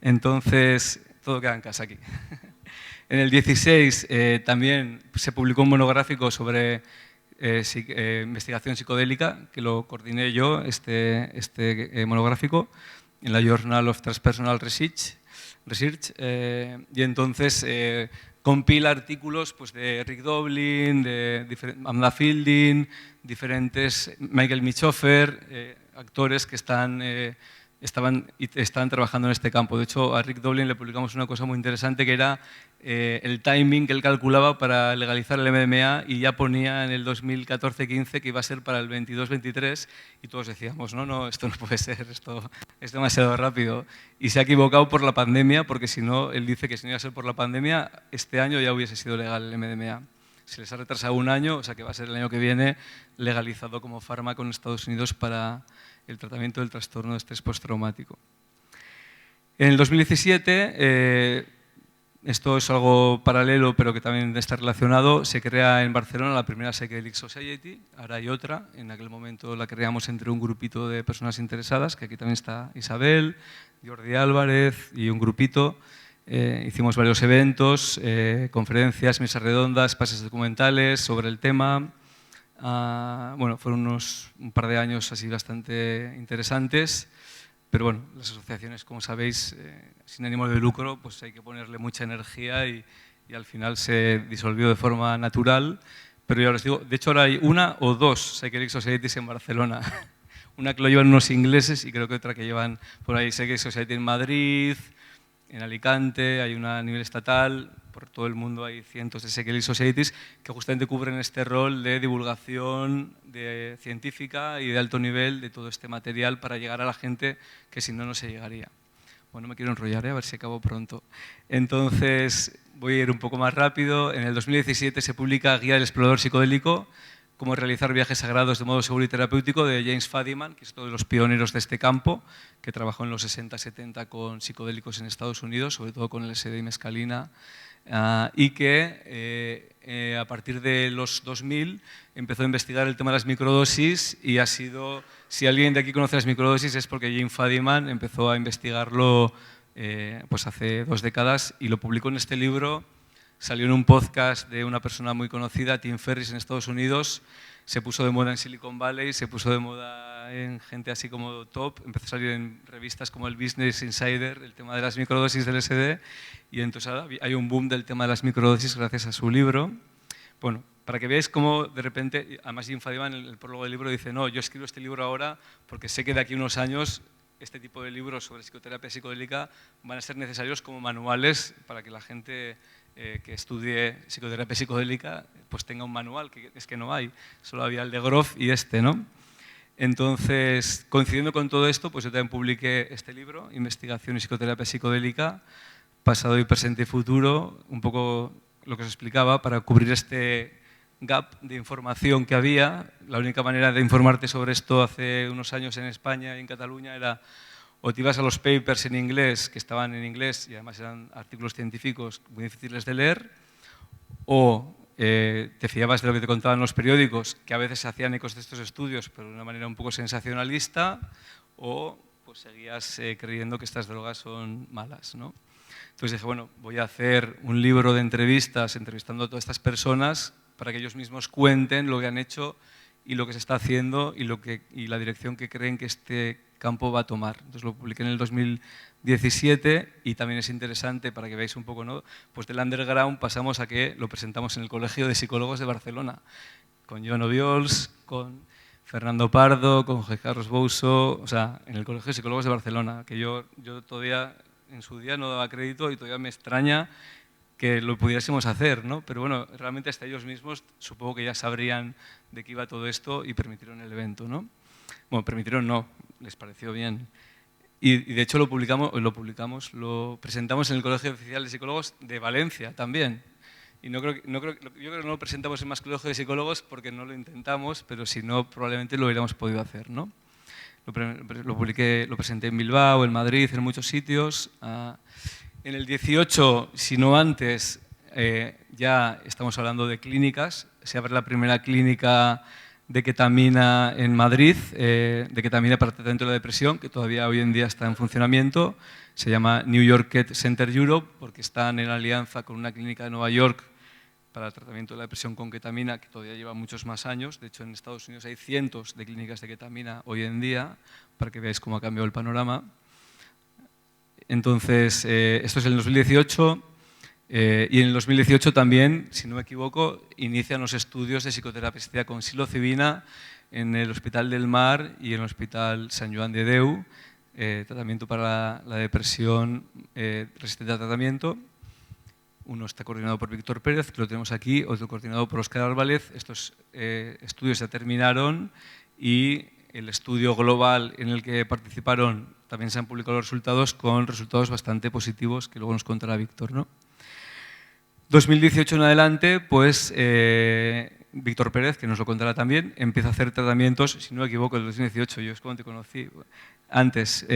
Entonces, todo queda en casa aquí. En el 16 también se publicó un monográfico sobre investigación psicodélica, que lo coordiné yo, este monográfico, en la Journal of Transpersonal Research, y entonces compila artículos pues, de Rick Doblin, de Amanda Fielding, diferentes, Michael Michofer, actores que estaban trabajando en este campo. De hecho, a Rick Doblin le publicamos una cosa muy interesante que era el timing que él calculaba para legalizar el MDMA y ya ponía en el 2014-15 que iba a ser para el 22-23 y todos decíamos, no, esto no puede ser, esto es demasiado rápido. Y se ha equivocado por la pandemia, porque si no, él dice que si no iba a ser por la pandemia, este año ya hubiese sido legal el MDMA. Se les ha retrasado un año, o sea que va a ser el año que viene legalizado como fármaco en Estados Unidos para el tratamiento del trastorno de estrés postraumático. En el 2017, esto es algo paralelo pero que también está relacionado, se crea en Barcelona la primera Psychedelic Society, ahora hay otra, en aquel momento la creamos entre un grupito de personas interesadas, que aquí también está Isabel, Jordi Álvarez y un grupito. Hicimos varios eventos, conferencias, mesas redondas, pases documentales sobre el tema. Bueno, fueron un par de años así bastante interesantes, pero bueno, las asociaciones, como sabéis, sin ánimo de lucro, pues hay que ponerle mucha energía y al final se disolvió de forma natural. Pero ya os digo, de hecho ahora hay una o dos Psychedelic Societies en Barcelona. Una que lo llevan unos ingleses y creo que otra que llevan por ahí Psychedelic Society en Madrid, en Alicante, hay una a nivel estatal, por todo el mundo hay cientos de Psychedelic Societies que justamente cubren este rol de divulgación científica y de alto nivel de todo este material para llegar a la gente que si no, no se llegaría. Bueno, no me quiero enrollar, a ver si acabo pronto. Entonces, voy a ir un poco más rápido. En el 2017 se publica Guía del Explorador Psicodélico, cómo realizar viajes sagrados de modo seguro y terapéutico, de James Fadiman, que es uno de los pioneros de este campo, que trabajó en los 60-70 con psicodélicos en Estados Unidos, sobre todo con LSD y mescalina, y que a partir de los 2000 empezó a investigar el tema de las microdosis y ha sido, si alguien de aquí conoce las microdosis es porque James Fadiman empezó a investigarlo pues hace 2 décadas y lo publicó en este libro. Salió en un podcast de una persona muy conocida, Tim Ferriss, en Estados Unidos. Se puso de moda en Silicon Valley, se puso de moda en gente así como top. Empezó a salir en revistas como el Business Insider, el tema de las microdosis del LSD. Y entonces ahora hay un boom del tema de las microdosis gracias a su libro. Bueno, para que veáis cómo de repente, además Jim Fadiman en el prólogo del libro dice, no, yo escribo este libro ahora porque sé que de aquí a unos años este tipo de libros sobre psicoterapia psicodélica van a ser necesarios como manuales para que la gente que estudie psicoterapia psicodélica pues tenga un manual, que es que no hay, solo había el de Grof y este, ¿no? Entonces, coincidiendo con todo esto, pues yo también publiqué este libro, Investigación y Psicoterapia Psicodélica, pasado y presente y futuro, un poco lo que os explicaba, para cubrir este gap de información que había. La única manera de informarte sobre esto hace unos años en España y en Cataluña era o te ibas a los papers en inglés, que estaban en inglés y además eran artículos científicos muy difíciles de leer, o te fiabas de lo que te contaban los periódicos, que a veces hacían ecos de estos estudios, pero de una manera un poco sensacionalista, o pues seguías creyendo que estas drogas son malas, ¿no? Entonces dije, bueno, voy a hacer un libro de entrevistas, entrevistando a todas estas personas, para que ellos mismos cuenten lo que han hecho y lo que se está haciendo y la dirección que creen que este campo va a tomar. Entonces lo publiqué en el 2017 y también es interesante para que veáis un poco, ¿no? Pues del underground pasamos a que lo presentamos en el Colegio de Psicólogos de Barcelona, con John Obiols, con Fernando Pardo, con Jorge Carlos Bouso, o sea, en el Colegio de Psicólogos de Barcelona, que yo todavía en su día no daba crédito y todavía me extraña que lo pudiésemos hacer, ¿no? Pero bueno, realmente hasta ellos mismos supongo que ya sabrían de qué iba todo esto y permitieron el evento, ¿no? Bueno, permitieron no, les pareció bien. Y de hecho lo presentamos en el Colegio Oficial de Psicólogos de Valencia también. Y yo creo que no lo presentamos en más colegios de psicólogos porque no lo intentamos, pero si no, probablemente lo hubiéramos podido hacer, ¿no? Lo presenté en Bilbao, en Madrid, en muchos sitios. En el 18, si no antes, ya estamos hablando de clínicas. Se abre la primera clínica de ketamina en Madrid, de ketamina para tratamiento de la depresión, que todavía hoy en día está en funcionamiento. Se llama New York Ket Center Europe, porque están en alianza con una clínica de Nueva York para el tratamiento de la depresión con ketamina, que todavía lleva muchos más años. De hecho, en Estados Unidos hay cientos de clínicas de ketamina hoy en día, para que veáis cómo ha cambiado el panorama. Entonces, esto es en el 2018, y en el 2018 también, si no me equivoco, inician los estudios de psicoterapia asistida con psilocibina en el Hospital del Mar y en el Hospital Sant Joan de Déu, tratamiento para la depresión resistente a tratamiento. Uno está coordinado por Víctor Pérez, que lo tenemos aquí, otro coordinado por Óscar Álvarez. Estos estudios ya terminaron y el estudio global en el que participaron también se han publicado los resultados, con resultados bastante positivos que luego nos contará Víctor, ¿no? 2018 en adelante, pues Víctor Pérez, que nos lo contará también, empieza a hacer tratamientos, si no me equivoco, en el 2018, yo es cuando te conocí, antes,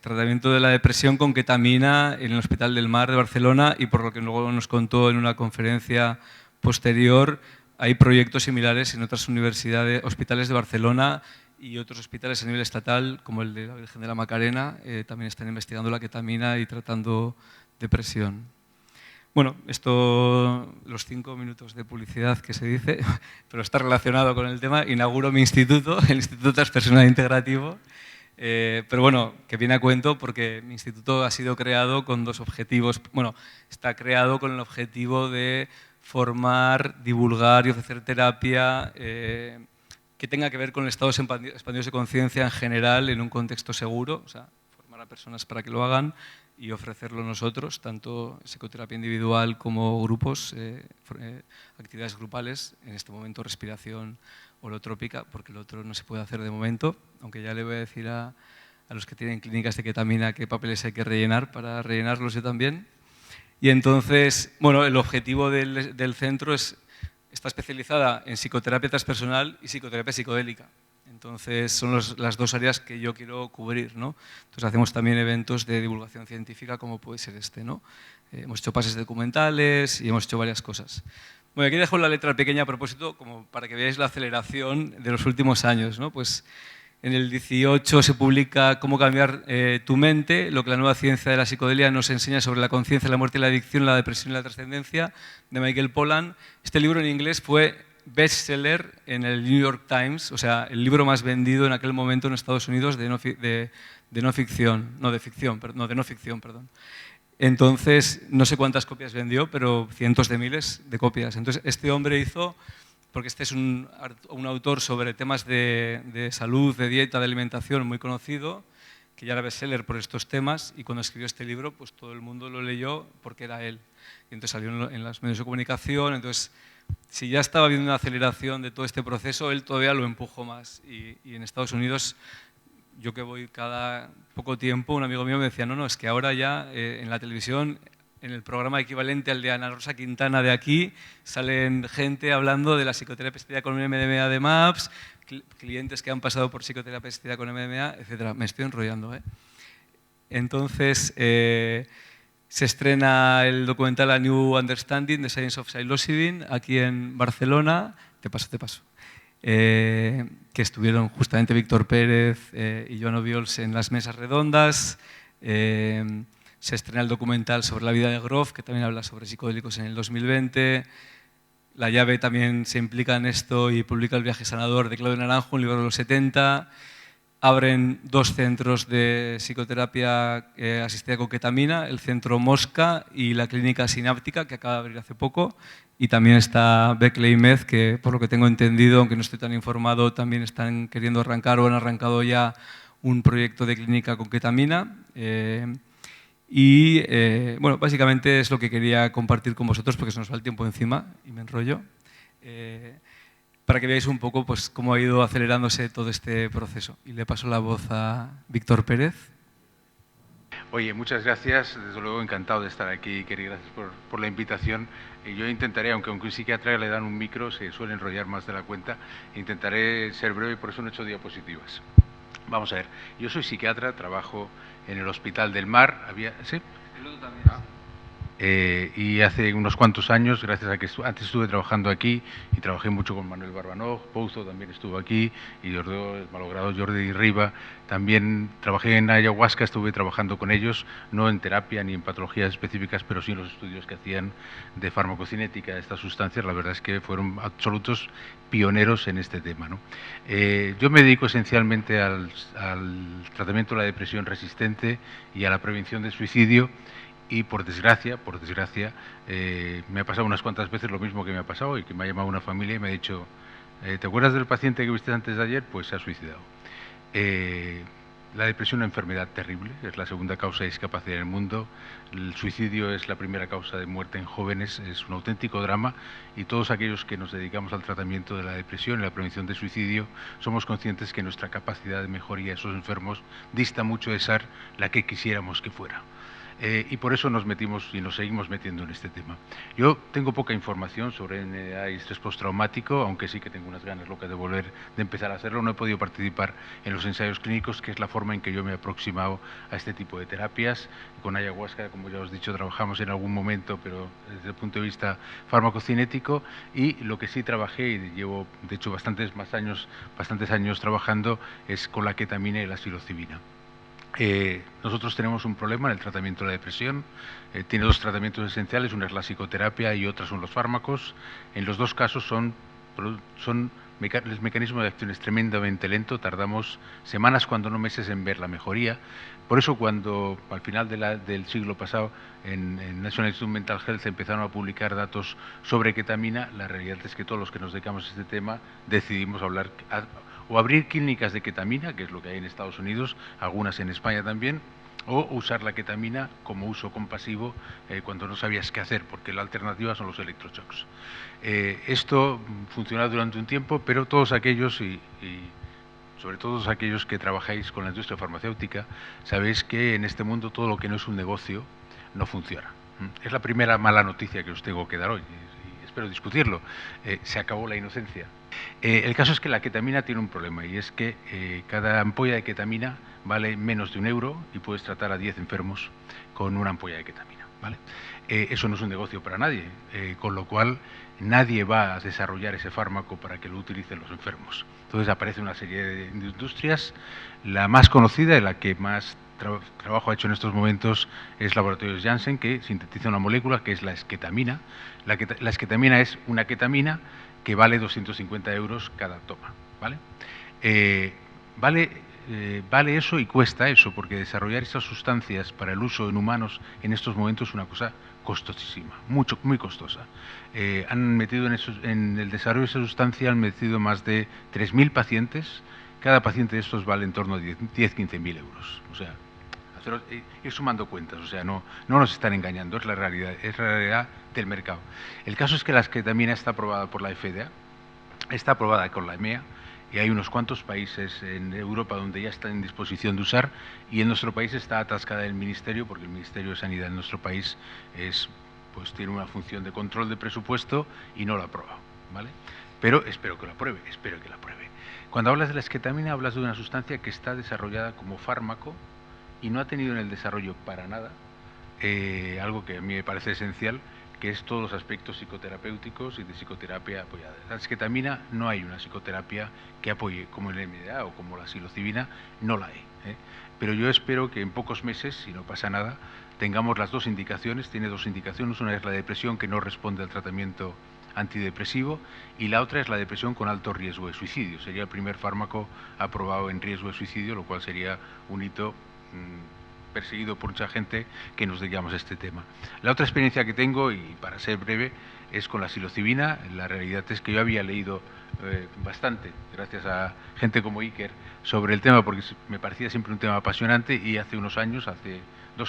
tratamiento de la depresión con ketamina en el Hospital del Mar de Barcelona, y por lo que luego nos contó en una conferencia posterior, hay proyectos similares en otras universidades, hospitales de Barcelona y otros hospitales a nivel estatal, como el de la Virgen de la Macarena, también están investigando la ketamina y tratando depresión. Bueno, esto, los 5 minutos de publicidad que se dice, pero está relacionado con el tema. Inauguro mi instituto, el Instituto Transpersonal Integrativo, pero bueno, que viene a cuento porque mi instituto ha sido creado con dos objetivos. Bueno, está creado con el objetivo de formar, divulgar y ofrecer terapia que tenga que ver con el estado expandidos de conciencia en general en un contexto seguro, o sea, formar a personas para que lo hagan y ofrecerlo nosotros, tanto psicoterapia individual como grupos, actividades grupales, en este momento respiración holotrópica, porque lo otro no se puede hacer de momento, aunque ya le voy a decir a los que tienen clínicas de ketamina qué papeles hay que rellenar para rellenarlos yo también. Y entonces, bueno, el objetivo del centro está especializada en psicoterapia transpersonal y psicoterapia psicodélica. Entonces, son las dos áreas que yo quiero cubrir, ¿no? Entonces, hacemos también eventos de divulgación científica, como puede ser este, ¿no? Hemos hecho pases documentales y hemos hecho varias cosas. Bueno, aquí dejo la letra pequeña a propósito, como para que veáis la aceleración de los últimos años, ¿no? Pues en el 18 se publica Cómo cambiar tu mente, lo que la nueva ciencia de la psicodelia nos enseña sobre la conciencia, la muerte y la adicción, la depresión y la trascendencia, de Michael Pollan. Este libro en inglés fue bestseller en el New York Times, o sea, el libro más vendido en aquel momento en Estados Unidos de no ficción. Entonces, no sé cuántas copias vendió, pero cientos de miles de copias. Entonces, este hombre hizo, porque este es un autor sobre temas de salud, de dieta, de alimentación muy conocido, que ya era bestseller por estos temas, y cuando escribió este libro, pues todo el mundo lo leyó porque era él. Y entonces salió en los medios de comunicación. Entonces, si ya estaba habiendo una aceleración de todo este proceso, él todavía lo empujó más. Y en Estados Unidos, yo que voy cada poco tiempo, un amigo mío me decía, no, es que ahora ya en la televisión, en el programa equivalente al de Ana Rosa Quintana de aquí, salen gente hablando de la psicoterapia asistida con MDMA de MAPS, clientes que han pasado por psicoterapia asistida con MDMA, etc. Me estoy enrollando, ¿eh? Entonces, se estrena el documental A New Understanding, The Science of Psilocybin, aquí en Barcelona. Te paso. Que estuvieron justamente Víctor Pérez y Joan Obiols en las mesas redondas. Se estrena el documental sobre la vida de Grof, que también habla sobre psicodélicos en el 2020. La Llave también se implica en esto y publica El viaje sanador de Claudio Naranjo, un libro de los 70. Abren 2 centros de psicoterapia asistida con ketamina, el centro Mosca y la clínica sináptica, que acaba de abrir hace poco. Y también está Beckley Med, que por lo que tengo entendido, aunque no estoy tan informado, también están queriendo arrancar o han arrancado ya un proyecto de clínica con ketamina. Bueno, básicamente es lo que quería compartir con vosotros, porque se nos va el tiempo encima y me enrollo. Para que veáis un poco pues, cómo ha ido acelerándose todo este proceso. Y le paso la voz a Víctor Pérez.
Oye, muchas gracias. Desde luego encantado de estar aquí, Kerry. Gracias por la invitación. Yo intentaré, aunque un psiquiatra le dan un micro, se suele enrollar más de la cuenta, intentaré ser breve y por eso no he hecho diapositivas. Vamos a ver, yo soy psiquiatra, trabajo en el Hospital del Mar. ¿Sí? Y hace unos cuantos años, gracias a que antes estuve trabajando aquí y trabajé mucho con Manuel Barbanoj, Pouzo también estuvo aquí, y el malogrado Jordi Riba. También trabajé en ayahuasca, estuve trabajando con ellos, no en terapia ni en patologías específicas, pero sí en los estudios que hacían de farmacocinética de estas sustancias. La verdad es que fueron absolutos pioneros en este tema, ¿no? Yo me dedico esencialmente al tratamiento de la depresión resistente y a la prevención del suicidio. Y por desgracia, me ha pasado unas cuantas veces lo mismo que me ha pasado y que me ha llamado una familia y me ha dicho, ¿te acuerdas del paciente que viste antes de ayer? Pues se ha suicidado. La depresión es una enfermedad terrible, es la segunda causa de discapacidad en el mundo. El suicidio es la primera causa de muerte en jóvenes, es un auténtico drama y todos aquellos que nos dedicamos al tratamiento de la depresión y la prevención del suicidio somos conscientes que nuestra capacidad de mejoría de esos enfermos dista mucho de ser la que quisiéramos que fuera. Y por eso nos metimos y nos seguimos metiendo en este tema. Yo tengo poca información sobre NDA y estrés postraumático, aunque sí que tengo unas ganas locas de empezar a hacerlo. No he podido participar en los ensayos clínicos, que es la forma en que yo me he aproximado a este tipo de terapias. Con ayahuasca, como ya os he dicho, trabajamos en algún momento, pero desde el punto de vista farmacocinético, y lo que sí trabajé, y llevo de hecho bastantes años trabajando, es con la ketamina y la psilocibina. Nosotros tenemos un problema en el tratamiento de la depresión. Tiene dos tratamientos esenciales, una es la psicoterapia y otra son los fármacos. En los dos casos el mecanismo de acción es tremendamente lento, tardamos semanas, cuando no meses, en ver la mejoría. Por eso cuando al final del siglo pasado en National Institute of Mental Health empezaron a publicar datos sobre ketamina, la realidad es que todos los que nos dedicamos a este tema decidimos o abrir clínicas de ketamina, que es lo que hay en Estados Unidos, algunas en España también, o usar la ketamina como uso compasivo cuando no sabías qué hacer, porque la alternativa son los electroshocks. Esto funcionó durante un tiempo, pero todos aquellos y sobre todo aquellos que trabajáis con la industria farmacéutica, sabéis que en este mundo todo lo que no es un negocio no funciona. Es la primera mala noticia que os tengo que dar hoy, y espero discutirlo. Se acabó la inocencia. El caso es que la ketamina tiene un problema, y es que cada ampolla de ketamina vale menos de €1 y puedes tratar a 10 enfermos con una ampolla de ketamina, ¿vale? Eso no es un negocio para nadie, con lo cual nadie va a desarrollar ese fármaco para que lo utilicen los enfermos. Entonces aparece una serie de industrias. La más conocida y la que más trabajo ha hecho en estos momentos es Laboratorios Janssen, que sintetiza una molécula que es la esketamina. La esketamina es una ketamina que vale 250 € cada toma, ¿vale? Vale eso y cuesta eso, porque desarrollar estas sustancias para el uso en humanos en estos momentos es una cosa costosísima, muy costosa. Han metido en el desarrollo de esa sustancia, han metido más de 3.000 pacientes. Cada paciente de estos vale en torno a 10-15.000 €. O sea, ir sumando cuentas, o sea, no nos están engañando, es la realidad del mercado. El caso es que la ketamina está aprobada por la FDA, está aprobada con la EMEA, y hay unos cuantos países en Europa donde ya está en disposición de usar, y en nuestro país está atascada el Ministerio, porque el Ministerio de Sanidad en nuestro país tiene una función de control de presupuesto y no lo aprueba, ¿vale? Pero espero que la apruebe. Cuando hablas de la esketamina, hablas de una sustancia que está desarrollada como fármaco y no ha tenido en el desarrollo para nada algo que a mí me parece esencial, que es todos los aspectos psicoterapéuticos y de psicoterapia apoyada. La esketamina no hay una psicoterapia que apoye, como el MDA o como la psilocibina, no la hay. Pero yo espero que en pocos meses, si no pasa nada, tengamos las dos indicaciones. Tiene dos indicaciones, una es la depresión, que no responde al tratamiento antidepresivo, y la otra es la depresión con alto riesgo de suicidio. Sería el primer fármaco aprobado en riesgo de suicidio, lo cual sería un hito perseguido por mucha gente que nos dedicamos a este tema. La otra experiencia que tengo, y para ser breve, es con la psilocibina. La realidad es que yo había leído bastante, gracias a gente como Iker, sobre el tema, porque me parecía siempre un tema apasionante, y hace 2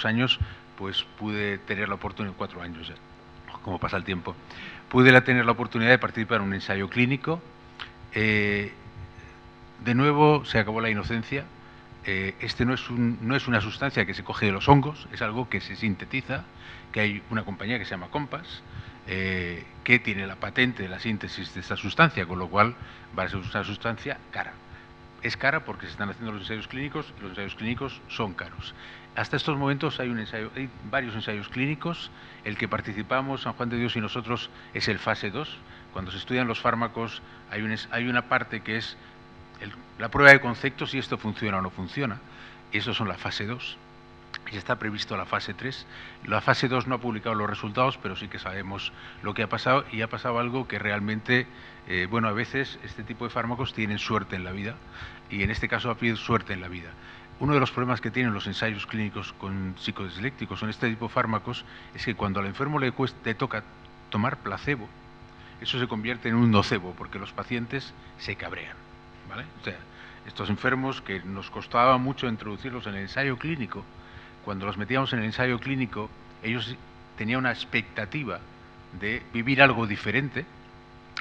años, pues pude tener la oportunidad, 4 años ya, como pasa el tiempo, pude tener la oportunidad de participar en un ensayo clínico. De nuevo se acabó la inocencia. este no es una sustancia que se coge de los hongos, es algo que se sintetiza, que hay una compañía que se llama Compass, que tiene la patente de la síntesis de esta sustancia, con lo cual va a ser una sustancia cara. Es cara porque se están haciendo los ensayos clínicos y los ensayos clínicos son caros. Hasta estos momentos hay varios ensayos clínicos. El que participamos, San Juan de Dios y nosotros, es el fase 2. Cuando se estudian los fármacos hay una parte que es la prueba de conceptos, si esto funciona o no funciona. Eso son la fase 2. Ya está previsto la fase 3. La fase 2 no ha publicado los resultados, pero sí que sabemos lo que ha pasado, y ha pasado algo que realmente, bueno, a veces este tipo de fármacos tienen suerte en la vida, y en este caso ha habido suerte en la vida. Uno de los problemas que tienen los ensayos clínicos con psicodislépticos o en este tipo de fármacos es que cuando al enfermo le toca tomar placebo, eso se convierte en un nocebo, porque los pacientes se cabrean, ¿vale? O sea, estos enfermos que nos costaba mucho introducirlos en el ensayo clínico, cuando los metíamos en el ensayo clínico, ellos tenían una expectativa de vivir algo diferente,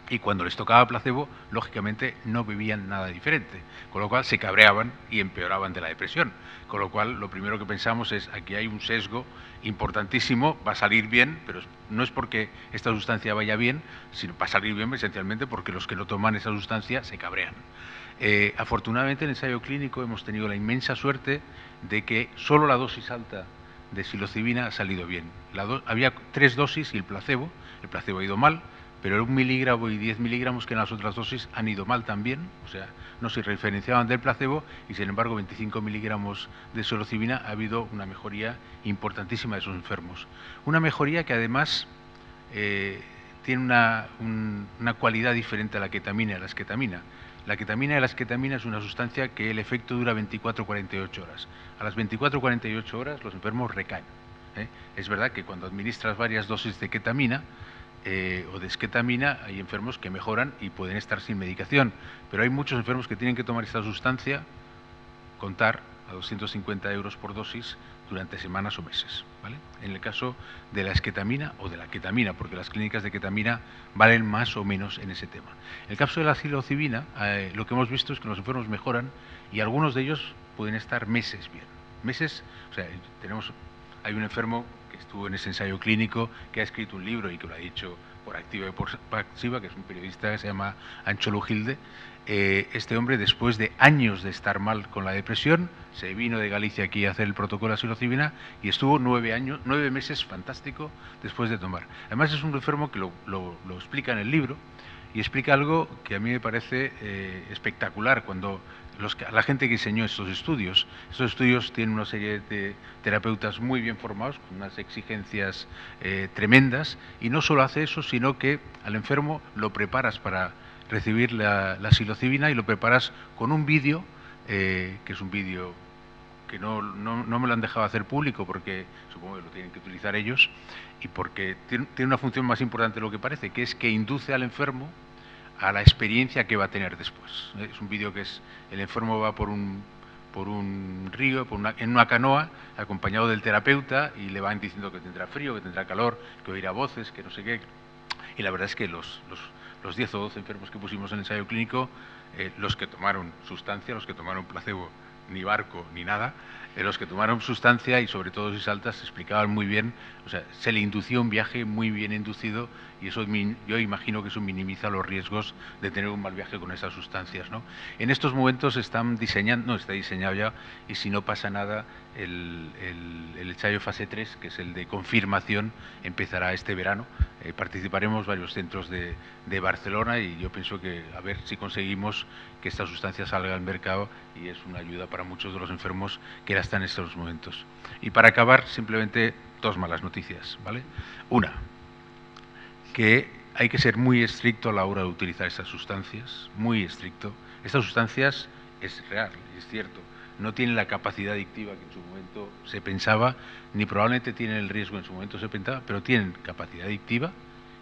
y cuando les tocaba placebo, lógicamente no vivían nada diferente, con lo cual se cabreaban y empeoraban de la depresión. Con lo cual, lo primero que pensamos es, aquí hay un sesgo importantísimo, va a salir bien, pero no es porque esta sustancia vaya bien, sino va a salir bien esencialmente porque los que no toman esa sustancia se cabrean. Afortunadamente, en el ensayo clínico hemos tenido la inmensa suerte de que solo la dosis alta de psilocibina ha salido bien. Había 3 dosis y el placebo ha ido mal, pero el 1 miligramo y 10 miligramos, que en las otras dosis, han ido mal también, o sea, no se diferenciaban del placebo, y sin embargo 25 miligramos de psilocibina ha habido una mejoría importantísima de esos enfermos. Una mejoría que además tiene una cualidad diferente a la ketamina y a la esketamina. La ketamina y la esketamina es una sustancia que el efecto dura 24-48 horas. A las 24-48 horas los enfermos recaen. Es verdad que cuando administras varias dosis de ketamina o de esketamina, hay enfermos que mejoran y pueden estar sin medicación, pero hay muchos enfermos que tienen que tomar esta sustancia, contar a 250 euros por dosis durante semanas o meses, ¿vale? En el caso de la esketamina o de la ketamina, porque las clínicas de ketamina valen más o menos en ese tema. En el caso de la psilocibina, lo que hemos visto es que los enfermos mejoran y algunos de ellos pueden estar meses bien. Meses, o sea, hay un enfermo que estuvo en ese ensayo clínico, que ha escrito un libro y que lo ha dicho por activa y por pasiva, que es un periodista que se llama Ancholo Gilde. Este hombre, después de años de estar mal con la depresión, se vino de Galicia aquí a hacer el protocolo de psilocibina y estuvo 9 meses fantástico después de tomar. Además es un enfermo que lo explica en el libro, y explica algo que a mí me parece espectacular. Cuando la gente que diseñó estos estudios tienen una serie de terapeutas muy bien formados, con unas exigencias tremendas, y no solo hace eso, sino que al enfermo lo preparas para recibir la psilocibina, y lo preparas con un vídeo, que es un vídeo que no me lo han dejado hacer público, porque supongo que lo tienen que utilizar ellos, y porque tiene una función más importante de lo que parece, que es que induce al enfermo a la experiencia que va a tener después. Es un vídeo que el enfermo va por un río, en una canoa, acompañado del terapeuta, y le van diciendo que tendrá frío, que tendrá calor, que oirá voces, que no sé qué. Y la verdad es que los 10 o 12 enfermos que pusimos en el ensayo clínico, los que tomaron sustancia, los que tomaron placebo, ni barco, ni nada, los que tomaron sustancia y sobre todo dosis altas se explicaban muy bien, o sea, se le inducía un viaje muy bien inducido, y eso yo imagino que eso minimiza los riesgos de tener un mal viaje con esas sustancias, ¿no? En estos momentos está diseñado ya, y si no pasa nada, el ensayo fase 3, que es el de confirmación, empezará este verano. Participaremos varios centros de Barcelona, y yo pienso que a ver si conseguimos que esta sustancia salga al mercado, y es una ayuda para muchos de los enfermos que la están en estos momentos. Y para acabar, simplemente 2 malas noticias, ¿vale? Una, que hay que ser muy estricto a la hora de utilizar estas sustancias, muy estricto. Estas sustancias, es real, es cierto, no tienen la capacidad adictiva que en su momento se pensaba, ni probablemente tienen el riesgo en su momento se pensaba, pero tienen capacidad adictiva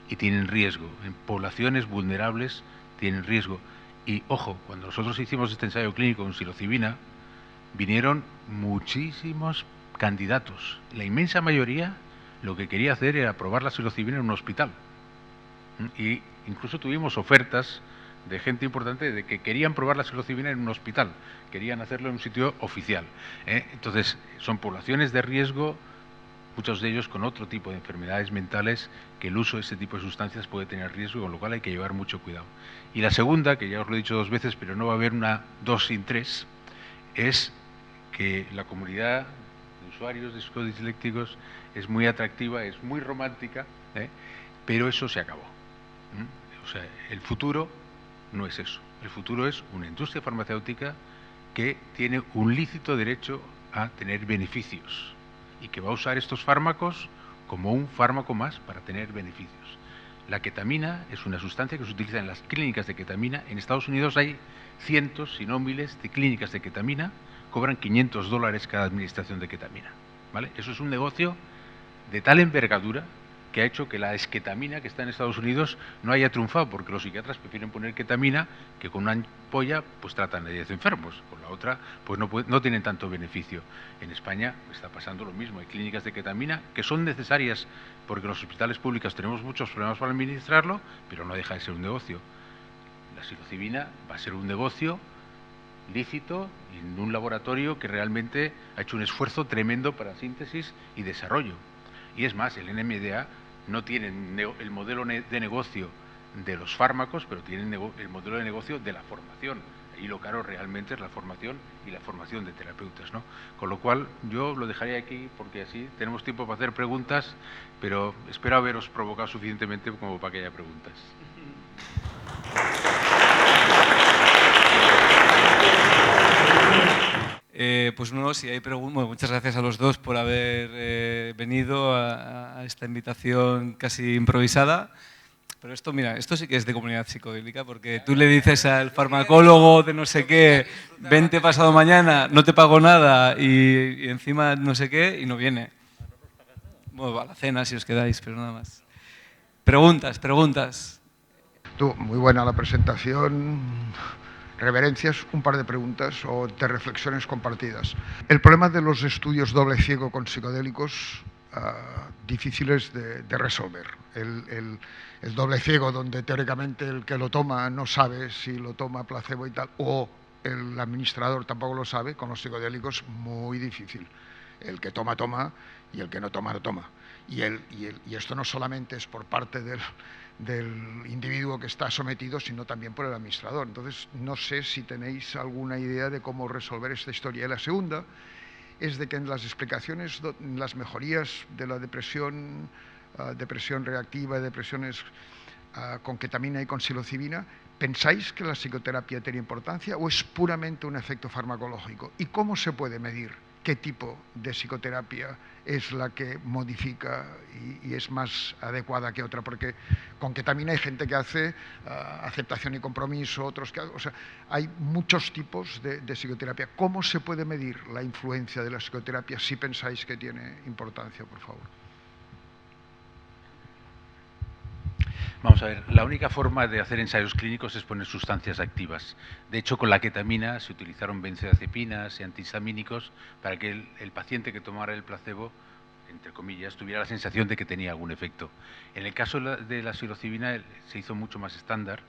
y tienen riesgo. En poblaciones vulnerables tienen riesgo. Y ojo, cuando nosotros hicimos este ensayo clínico con psilocibina, vinieron muchísimos candidatos. La inmensa mayoría lo que quería hacer era probar la psilocibina en un hospital. Y incluso tuvimos ofertas de gente importante de que querían probar la psilocibina en un hospital, querían hacerlo en un sitio oficial. Entonces, son poblaciones de riesgo, muchos de ellos con otro tipo de enfermedades mentales, que el uso de este tipo de sustancias puede tener riesgo, con lo cual hay que llevar mucho cuidado. Y la segunda, que ya os lo he dicho 2 veces, pero no va a haber una 2 sin 3, es que la comunidad de usuarios de psicodislécticos es muy atractiva, es muy romántica, pero eso se acabó. O sea, el futuro no es eso. El futuro es una industria farmacéutica que tiene un lícito derecho a tener beneficios y que va a usar estos fármacos como un fármaco más para tener beneficios. La ketamina es una sustancia que se utiliza en las clínicas de ketamina. En Estados Unidos hay cientos, si no miles, de clínicas de ketamina. Cobran $500 cada administración de ketamina, ¿vale? Eso es un negocio de tal envergadura que ha hecho que la esketamina que está en Estados Unidos no haya triunfado, porque los psiquiatras prefieren poner ketamina, que con una ampolla pues tratan a 10 enfermos, con la otra pues no tienen tanto beneficio. En España está pasando lo mismo, hay clínicas de ketamina que son necesarias porque en los hospitales públicos tenemos muchos problemas para administrarlo, pero no deja de ser un negocio. La psilocibina va a ser un negocio lícito en un laboratorio que realmente ha hecho un esfuerzo tremendo para síntesis y desarrollo. Y es más, el NMDA no tiene el modelo de negocio de los fármacos, pero tiene el modelo de negocio de la formación. Y lo caro realmente es la formación y la formación de terapeutas, ¿no? Con lo cual, yo lo dejaría aquí porque así tenemos tiempo para hacer preguntas, pero espero haberos provocado suficientemente como para que haya preguntas.
Pues no, si hay preguntas, bueno, muchas gracias a los dos por haber venido a esta invitación casi improvisada. Pero esto, mira, esto sí que es de comunidad psicodélica, porque tú le dices al farmacólogo de no sé qué, vente pasado mañana, no te pago nada y encima no sé qué, y no viene. Bueno, a la cena si os quedáis, pero nada más. Preguntas.
Tú, muy buena la presentación. Reverencias, un par de preguntas o de reflexiones compartidas. El problema de los estudios doble ciego con psicodélicos difíciles de resolver. El doble ciego donde teóricamente el que lo toma no sabe si lo toma placebo y tal, o el administrador tampoco lo sabe, con los psicodélicos muy difícil. El que toma, toma, y el que no toma, no toma. Y esto no solamente es por parte del individuo que está sometido, sino también por el administrador. Entonces, no sé si tenéis alguna idea de cómo resolver esta historia. Y la segunda es de que en las explicaciones, las mejorías de la depresión reactiva, depresiones con ketamina y con psilocibina, ¿pensáis que la psicoterapia tiene importancia o es puramente un efecto farmacológico? ¿Y cómo se puede medir qué tipo de psicoterapia es la que modifica y es más adecuada que otra? Porque con ketamina hay gente que hace aceptación y compromiso, otros que... O sea, hay muchos tipos de psicoterapia. ¿Cómo se puede medir la influencia de la psicoterapia si pensáis que tiene importancia, por favor?
Vamos a ver, la única forma de hacer ensayos clínicos es poner sustancias activas. De hecho, con la ketamina se utilizaron benzodiazepinas y antihistamínicos para que el paciente que tomara el placebo, entre comillas, tuviera la sensación de que tenía algún efecto. En el caso de la psilocibina se hizo mucho más estándar,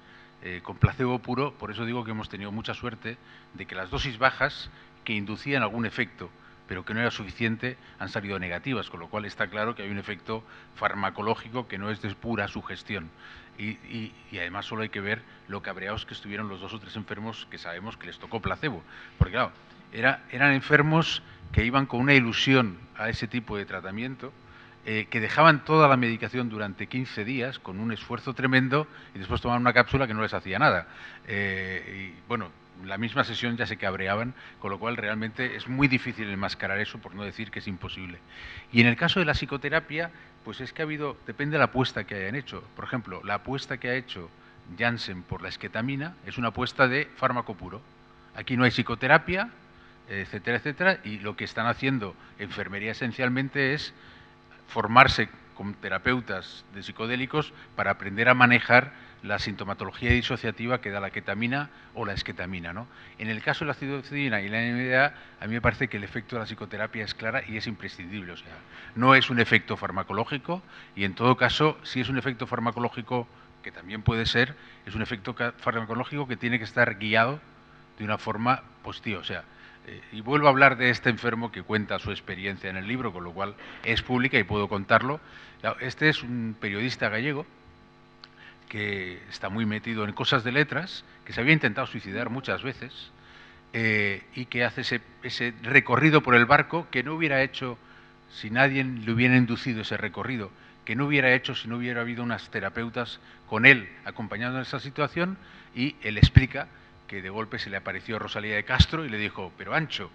con placebo puro. Por eso digo que hemos tenido mucha suerte de que las dosis bajas que inducían algún efecto, pero que no era suficiente, han salido negativas, con lo cual está claro que hay un efecto farmacológico que no es de pura sugestión. Y además solo hay que ver lo cabreados que estuvieron los 2 o 3 enfermos que sabemos que les tocó placebo. Porque claro, eran enfermos que iban con una ilusión a ese tipo de tratamiento, que dejaban toda la medicación durante 15 días con un esfuerzo tremendo y después tomaban una cápsula que no les hacía nada. Y bueno, la misma sesión ya se cabreaban, con lo cual realmente es muy difícil enmascarar eso, por no decir que es imposible. Y en el caso de la psicoterapia, pues es que depende de la apuesta que hayan hecho. Por ejemplo, la apuesta que ha hecho Janssen por la esketamina es una apuesta de fármaco puro. Aquí no hay psicoterapia, etcétera, etcétera, y lo que están haciendo enfermería esencialmente es formarse con terapeutas de psicodélicos para aprender a manejar la sintomatología disociativa que da la ketamina o la esketamina, ¿no? En el caso de la psilocibina y la NMDA, a mí me parece que el efecto de la psicoterapia es clara y es imprescindible. O sea, no es un efecto farmacológico y en todo caso, si es un efecto farmacológico que también puede ser, es un efecto farmacológico que tiene que estar guiado de una forma positiva. O sea, y vuelvo a hablar de este enfermo que cuenta su experiencia en el libro, con lo cual es pública y puedo contarlo. Este es un periodista gallego que está muy metido en cosas de letras, que se había intentado suicidar muchas veces, y que hace ese recorrido por el barco que no hubiera hecho si nadie le hubiera inducido ese recorrido, que no hubiera hecho si no hubiera habido unas terapeutas con él acompañando en esa situación, y él explica que de golpe se le apareció Rosalía de Castro y le dijo, pero Ancho,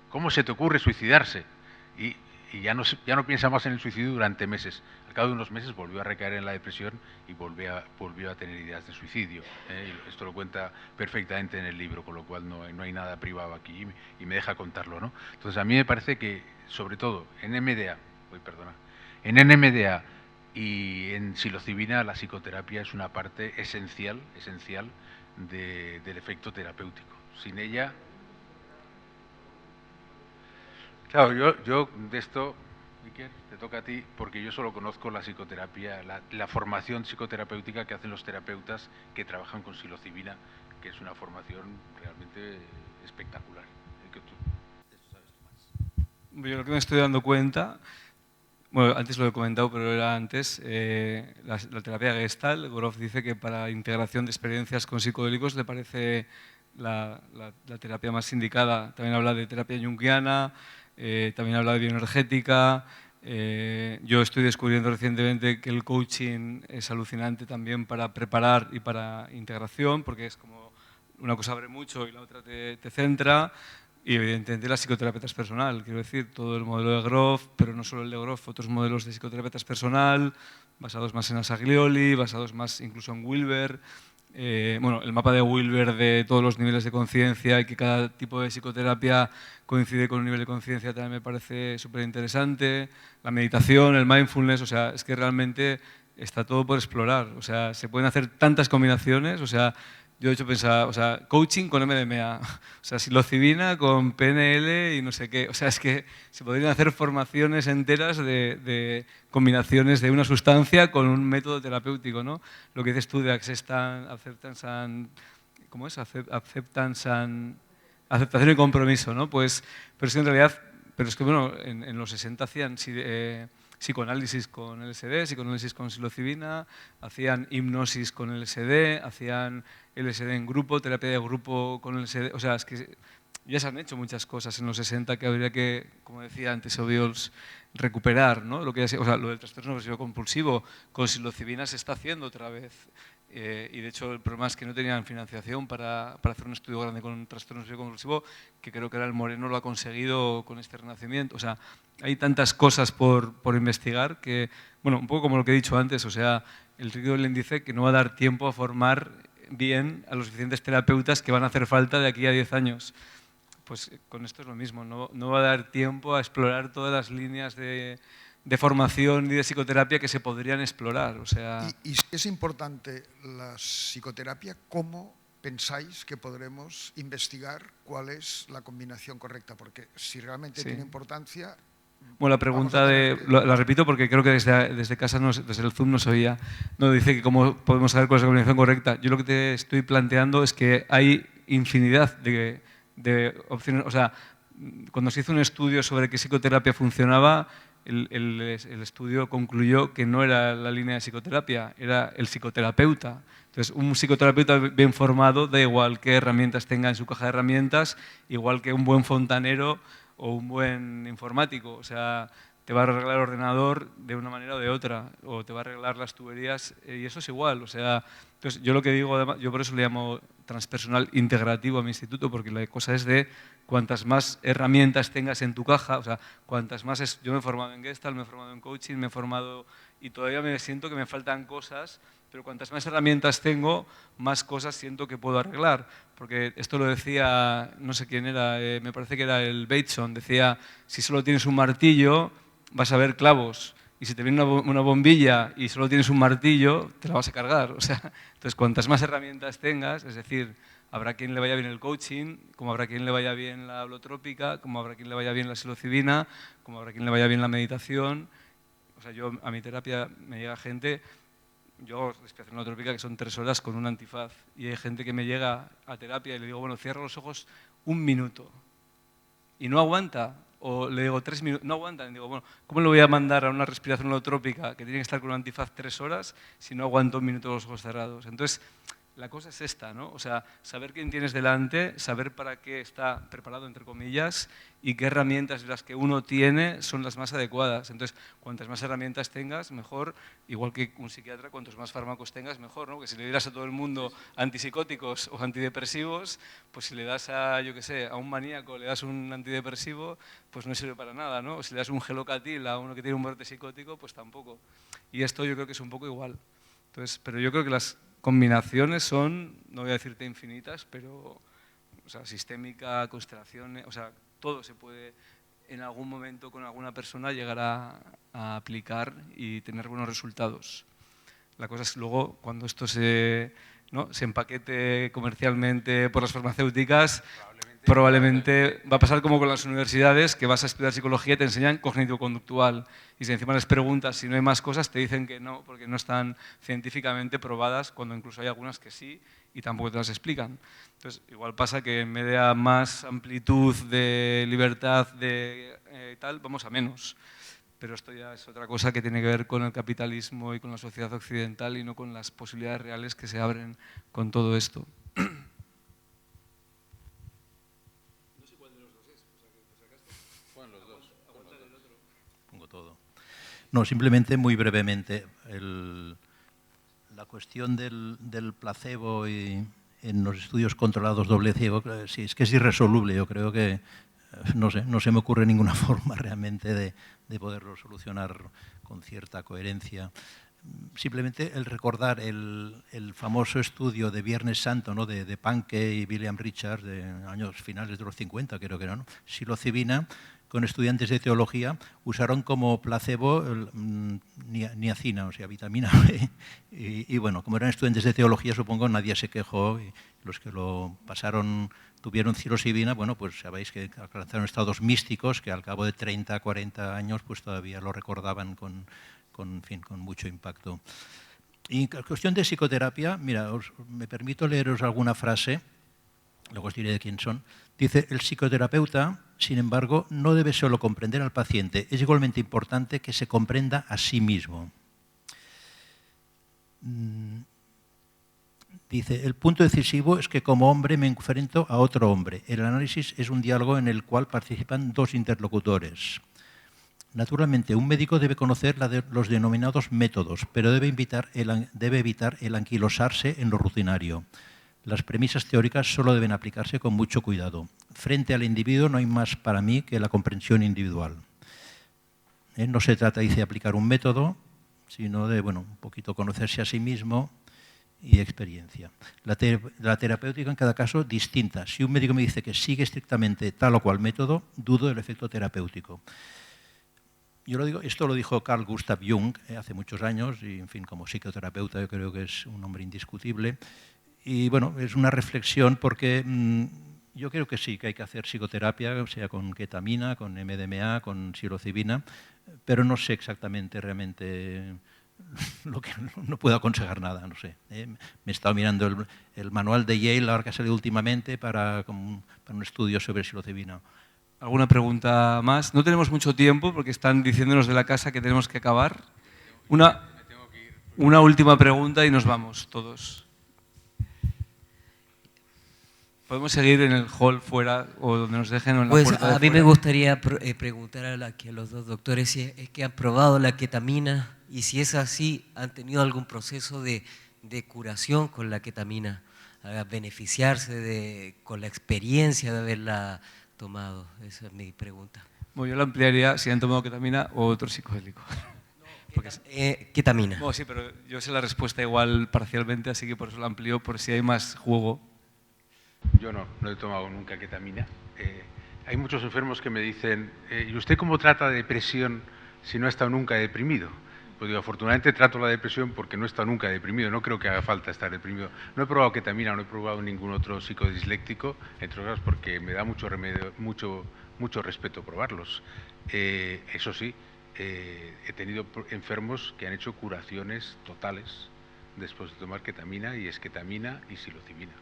¿cómo se te ocurre suicidarse? Y ya no piensa más en el suicidio durante meses. Al cabo de unos meses volvió a recaer en la depresión y volvió a tener ideas de suicidio. Esto lo cuenta perfectamente en el libro, con lo cual no hay nada privado aquí y me deja contarlo, ¿no? Entonces a mí me parece que, sobre todo en en NMDA y en psilocibina, la psicoterapia es una parte esencial del efecto terapéutico. Sin ella... Claro, yo de esto, Iker, te toca a ti, porque yo solo conozco la psicoterapia, la formación psicoterapéutica que hacen los terapeutas que trabajan con psilocibina, que es una formación realmente espectacular. Que tú, de esto sabes tú más.
Yo lo que me estoy dando cuenta, bueno, antes lo he comentado, pero era antes, la terapia Gestalt, Grof dice que para integración de experiencias con psicodélicos le parece la terapia más indicada. También habla de terapia junguiana, también habla de bioenergética. Yo estoy descubriendo recientemente que el coaching es alucinante también para preparar y para integración, porque es como una cosa abre mucho y la otra te centra. Y evidentemente la psicoterapia transpersonal, quiero decir, todo el modelo de Grof, pero no solo el de Grof, otros modelos de psicoterapia transpersonal, basados más en Asaglioli, basados más incluso en Wilber. Bueno, el mapa de Wilber de todos los niveles de conciencia y que cada tipo de psicoterapia coincide con un nivel de conciencia también me parece súper interesante. La meditación, el mindfulness, o sea, es que realmente está todo por explorar. O sea, se pueden hacer tantas combinaciones, o sea, yo de hecho pensaba, o sea, coaching con MDMA, o sea, psilocibina con PNL y no sé qué. O sea, es que se podrían hacer formaciones enteras de combinaciones de una sustancia con un método terapéutico, ¿no? Lo que dices tú de acceptance and, ¿cómo es? Aceptación y compromiso, ¿no? Pues, pero es que en realidad, pero es que bueno, en los 60 hacían psicoanálisis con LSD, psicoanálisis con psilocibina, hacían hipnosis con LSD, hacían LSD en grupo, terapia de grupo con LSD, o sea, es que ya se han hecho muchas cosas en los 60 que habría que, como decía antes Obiols, recuperar, ¿no? Lo que, o sea, lo del trastorno obsesivo compulsivo con psilocibina se está haciendo otra vez. Y de hecho el problema es que no tenían financiación para hacer un estudio grande con un trastorno obsesivo compulsivo, que creo que ahora el Moreno lo ha conseguido con este Renacimiento. O sea, hay tantas cosas por investigar que, bueno, un poco como lo que he dicho antes, o sea, el Riedel dice que no va a dar tiempo a formar bien a los suficientes terapeutas que van a hacer falta de aquí a 10 años. Pues con esto es lo mismo, no va a dar tiempo a explorar todas las líneas de formación y de psicoterapia que se podrían explorar. O sea...
Y si es importante la psicoterapia, ¿cómo pensáis que podremos investigar cuál es la combinación correcta? Porque si realmente tiene importancia...
Bueno, la pregunta la repito porque creo que desde casa, desde el Zoom no se oía. No, dice que cómo podemos saber cuál es la combinación correcta. Yo lo que te estoy planteando es que hay infinidad de opciones. O sea, cuando se hizo un estudio sobre qué psicoterapia funcionaba, el estudio concluyó que no era la línea de psicoterapia, era el psicoterapeuta. Entonces, un psicoterapeuta bien formado, da igual qué herramientas tenga en su caja de herramientas, igual que un buen fontanero o un buen informático. O sea, te va a arreglar el ordenador de una manera o de otra, o te va a arreglar las tuberías, y eso es igual. O sea, entonces, yo lo que digo, además, yo por eso le llamo transpersonal integrativo a mi instituto, porque la cosa es de cuantas más herramientas tengas en tu caja, o sea, cuantas más... Yo me he formado en Gestalt, me he formado en coaching, me he formado... y todavía me siento que me faltan cosas, pero cuantas más herramientas tengo, más cosas siento que puedo arreglar. Porque esto lo decía, no sé quién era, me parece que era el Bateson, decía, si solo tienes un martillo, vas a ver clavos. Y si te viene una bombilla y solo tienes un martillo, te la vas a cargar. O sea, entonces, cuantas más herramientas tengas, es decir, habrá quien le vaya bien el coaching, como habrá quien le vaya bien la holotrópica, como habrá quien le vaya bien la psilocibina, como habrá quien le vaya bien la meditación. O sea, yo a mi terapia me llega gente yo hago respiración holotrópica que son 3 horas con un antifaz y hay gente que me llega a terapia y le digo, bueno, cierra los ojos 1 minuto y no aguanta, o le digo 3 minutos, no aguanta, y digo, bueno, ¿cómo le voy a mandar a una respiración holotrópica que tiene que estar con un antifaz 3 horas si no aguanto 1 minuto los ojos cerrados? Entonces, la cosa es esta, ¿no? O sea, saber quién tienes delante, saber para qué está preparado, entre comillas, y qué herramientas de las que uno tiene son las más adecuadas. Entonces, cuantas más herramientas tengas, mejor. Igual que un psiquiatra, cuantos más fármacos tengas, mejor, ¿no? Que si le dieras a todo el mundo antipsicóticos o antidepresivos, pues si le das a, yo qué sé, a un maníaco, le das un antidepresivo, pues no sirve para nada, ¿no? O si le das un gelocatil a uno que tiene un brote psicótico, pues tampoco. Y esto yo creo que es un poco igual. Entonces, pero yo creo que las combinaciones son, no voy a decirte infinitas, pero o sea, sistémica, constelaciones, o sea, todo se puede en algún momento con alguna persona llegar a aplicar y tener buenos resultados. La cosa es luego cuando esto se empaquete comercialmente por las farmacéuticas, probablemente va a pasar como con las universidades, que vas a estudiar psicología y te enseñan cognitivo-conductual. Y si encima les preguntas si no hay más cosas, te dicen que no, porque no están científicamente probadas, cuando incluso hay algunas que sí y tampoco te las explican. Entonces, igual pasa que en vez de más amplitud de libertad de tal, vamos a menos. Pero esto ya es otra cosa que tiene que ver con el capitalismo y con la sociedad occidental y no con las posibilidades reales que se abren con todo esto.
No, simplemente muy brevemente, la cuestión del placebo y en los estudios controlados doble ciego, sí, es que es irresoluble. Yo creo que, no sé, no se me ocurre ninguna forma realmente de poderlo solucionar con cierta coherencia. Simplemente el recordar el famoso estudio de Viernes Santo, ¿no?, de Pankey y William Richards, de años finales de los 50, creo que era, ¿no? Psilocibina, con estudiantes de teología, usaron como placebo niacina, o sea, vitamina B. Y bueno, como eran estudiantes de teología, supongo nadie se quejó, y los que lo pasaron, tuvieron psilocibina, bueno, pues sabéis que alcanzaron estados místicos que al cabo de 30, 40 años pues todavía lo recordaban con mucho impacto. Y en cuestión de psicoterapia, mira, me permito leeros alguna frase, luego os diré de quién son. Dice, el psicoterapeuta, sin embargo, no debe solo comprender al paciente, es igualmente importante que se comprenda a sí mismo. Dice, el punto decisivo es que como hombre me enfrento a otro hombre. El análisis es un diálogo en el cual participan dos interlocutores. Naturalmente, un médico debe conocer los denominados métodos, pero debe evitar el anquilosarse en lo rutinario. Las premisas teóricas solo deben aplicarse con mucho cuidado. Frente al individuo no hay más para mí que la comprensión individual. No se trata, dice, de aplicar un método, sino de, bueno, un poquito conocerse a sí mismo y experiencia. La terapéutica en cada caso distinta. Si un médico me dice que sigue estrictamente tal o cual método, dudo del efecto terapéutico. Yo lo digo, esto lo dijo Carl Gustav Jung hace muchos años, y en fin, como psicoterapeuta yo creo que es un hombre indiscutible. Y bueno, es una reflexión porque yo creo que sí, que hay que hacer psicoterapia, o sea, con ketamina, con MDMA, con psilocibina, pero no sé exactamente realmente lo que no puedo aconsejar nada, no sé. Me he estado mirando el manual de Yale, ahora que ha salido últimamente, para un estudio sobre psilocibina.
¿Alguna pregunta más? No tenemos mucho tiempo porque están diciéndonos de la casa que tenemos que acabar. Una última pregunta y nos vamos todos. ¿Podemos seguir en el hall fuera o donde nos dejen o en la puerta de fuera?
A mí me gustaría preguntar a los dos doctores si es que han probado la ketamina y si es así, ¿han tenido algún proceso de curación con la ketamina? A beneficiarse con la experiencia de haberla tomado. Esa es mi pregunta.
Bueno, yo la ampliaría si han tomado ketamina o otro psicodélico.
Ketamina.
Bueno, sí, pero yo sé la respuesta igual parcialmente, así que por eso la amplío, por si hay más juego.
Yo no he tomado nunca ketamina. Hay muchos enfermos que me dicen, ¿y usted cómo trata la depresión si no ha estado nunca deprimido? Pues digo, afortunadamente trato la depresión porque no he estado nunca deprimido, no creo que haga falta estar deprimido. No he probado ketamina, no he probado ningún otro psicodisléctico, entre otras porque me da mucho remedio, mucho respeto probarlos. Eso sí, he tenido enfermos que han hecho curaciones totales después de tomar ketamina y esketamina y psilocibina.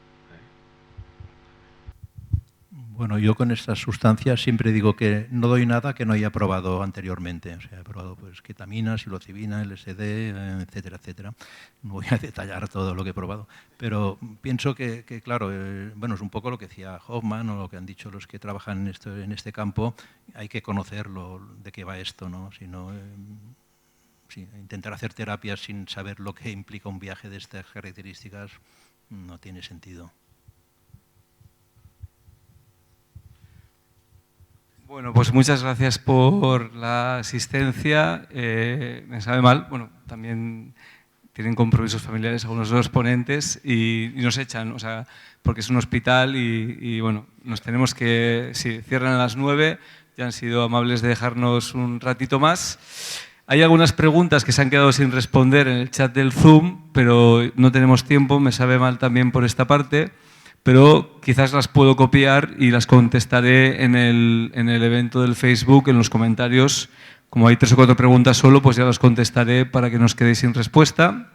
Bueno, yo con estas sustancias siempre digo que no doy nada que no haya probado anteriormente. O sea, he probado pues ketamina, psilocibina, LSD, etcétera, etcétera. No voy a detallar todo lo que he probado, pero pienso que claro, bueno, es un poco lo que decía Hoffman o lo que han dicho los que trabajan en este campo. Hay que conocerlo, de qué va esto, ¿no? Si no, sí, intentar hacer terapias sin saber lo que implica un viaje de estas características no tiene sentido.
Bueno, pues muchas gracias por la asistencia. Me sabe mal, bueno, también tienen compromisos familiares algunos de los ponentes y nos echan, o sea, porque es un hospital y bueno, nos tenemos que, sí, cierran a las 9, ya han sido amables de dejarnos un ratito más. Hay algunas preguntas que se han quedado sin responder en el chat del Zoom, pero no tenemos tiempo, me sabe mal también por esta parte. Pero quizás las puedo copiar y las contestaré en el evento del Facebook, en los comentarios. Como hay 3 o 4 preguntas solo, pues ya las contestaré para que no os quedéis sin respuesta.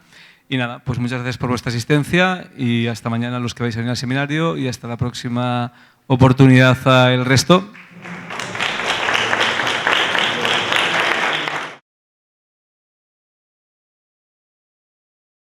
Y nada, pues muchas gracias por vuestra asistencia y hasta mañana los que vais a venir al seminario y hasta la próxima oportunidad a El Resto.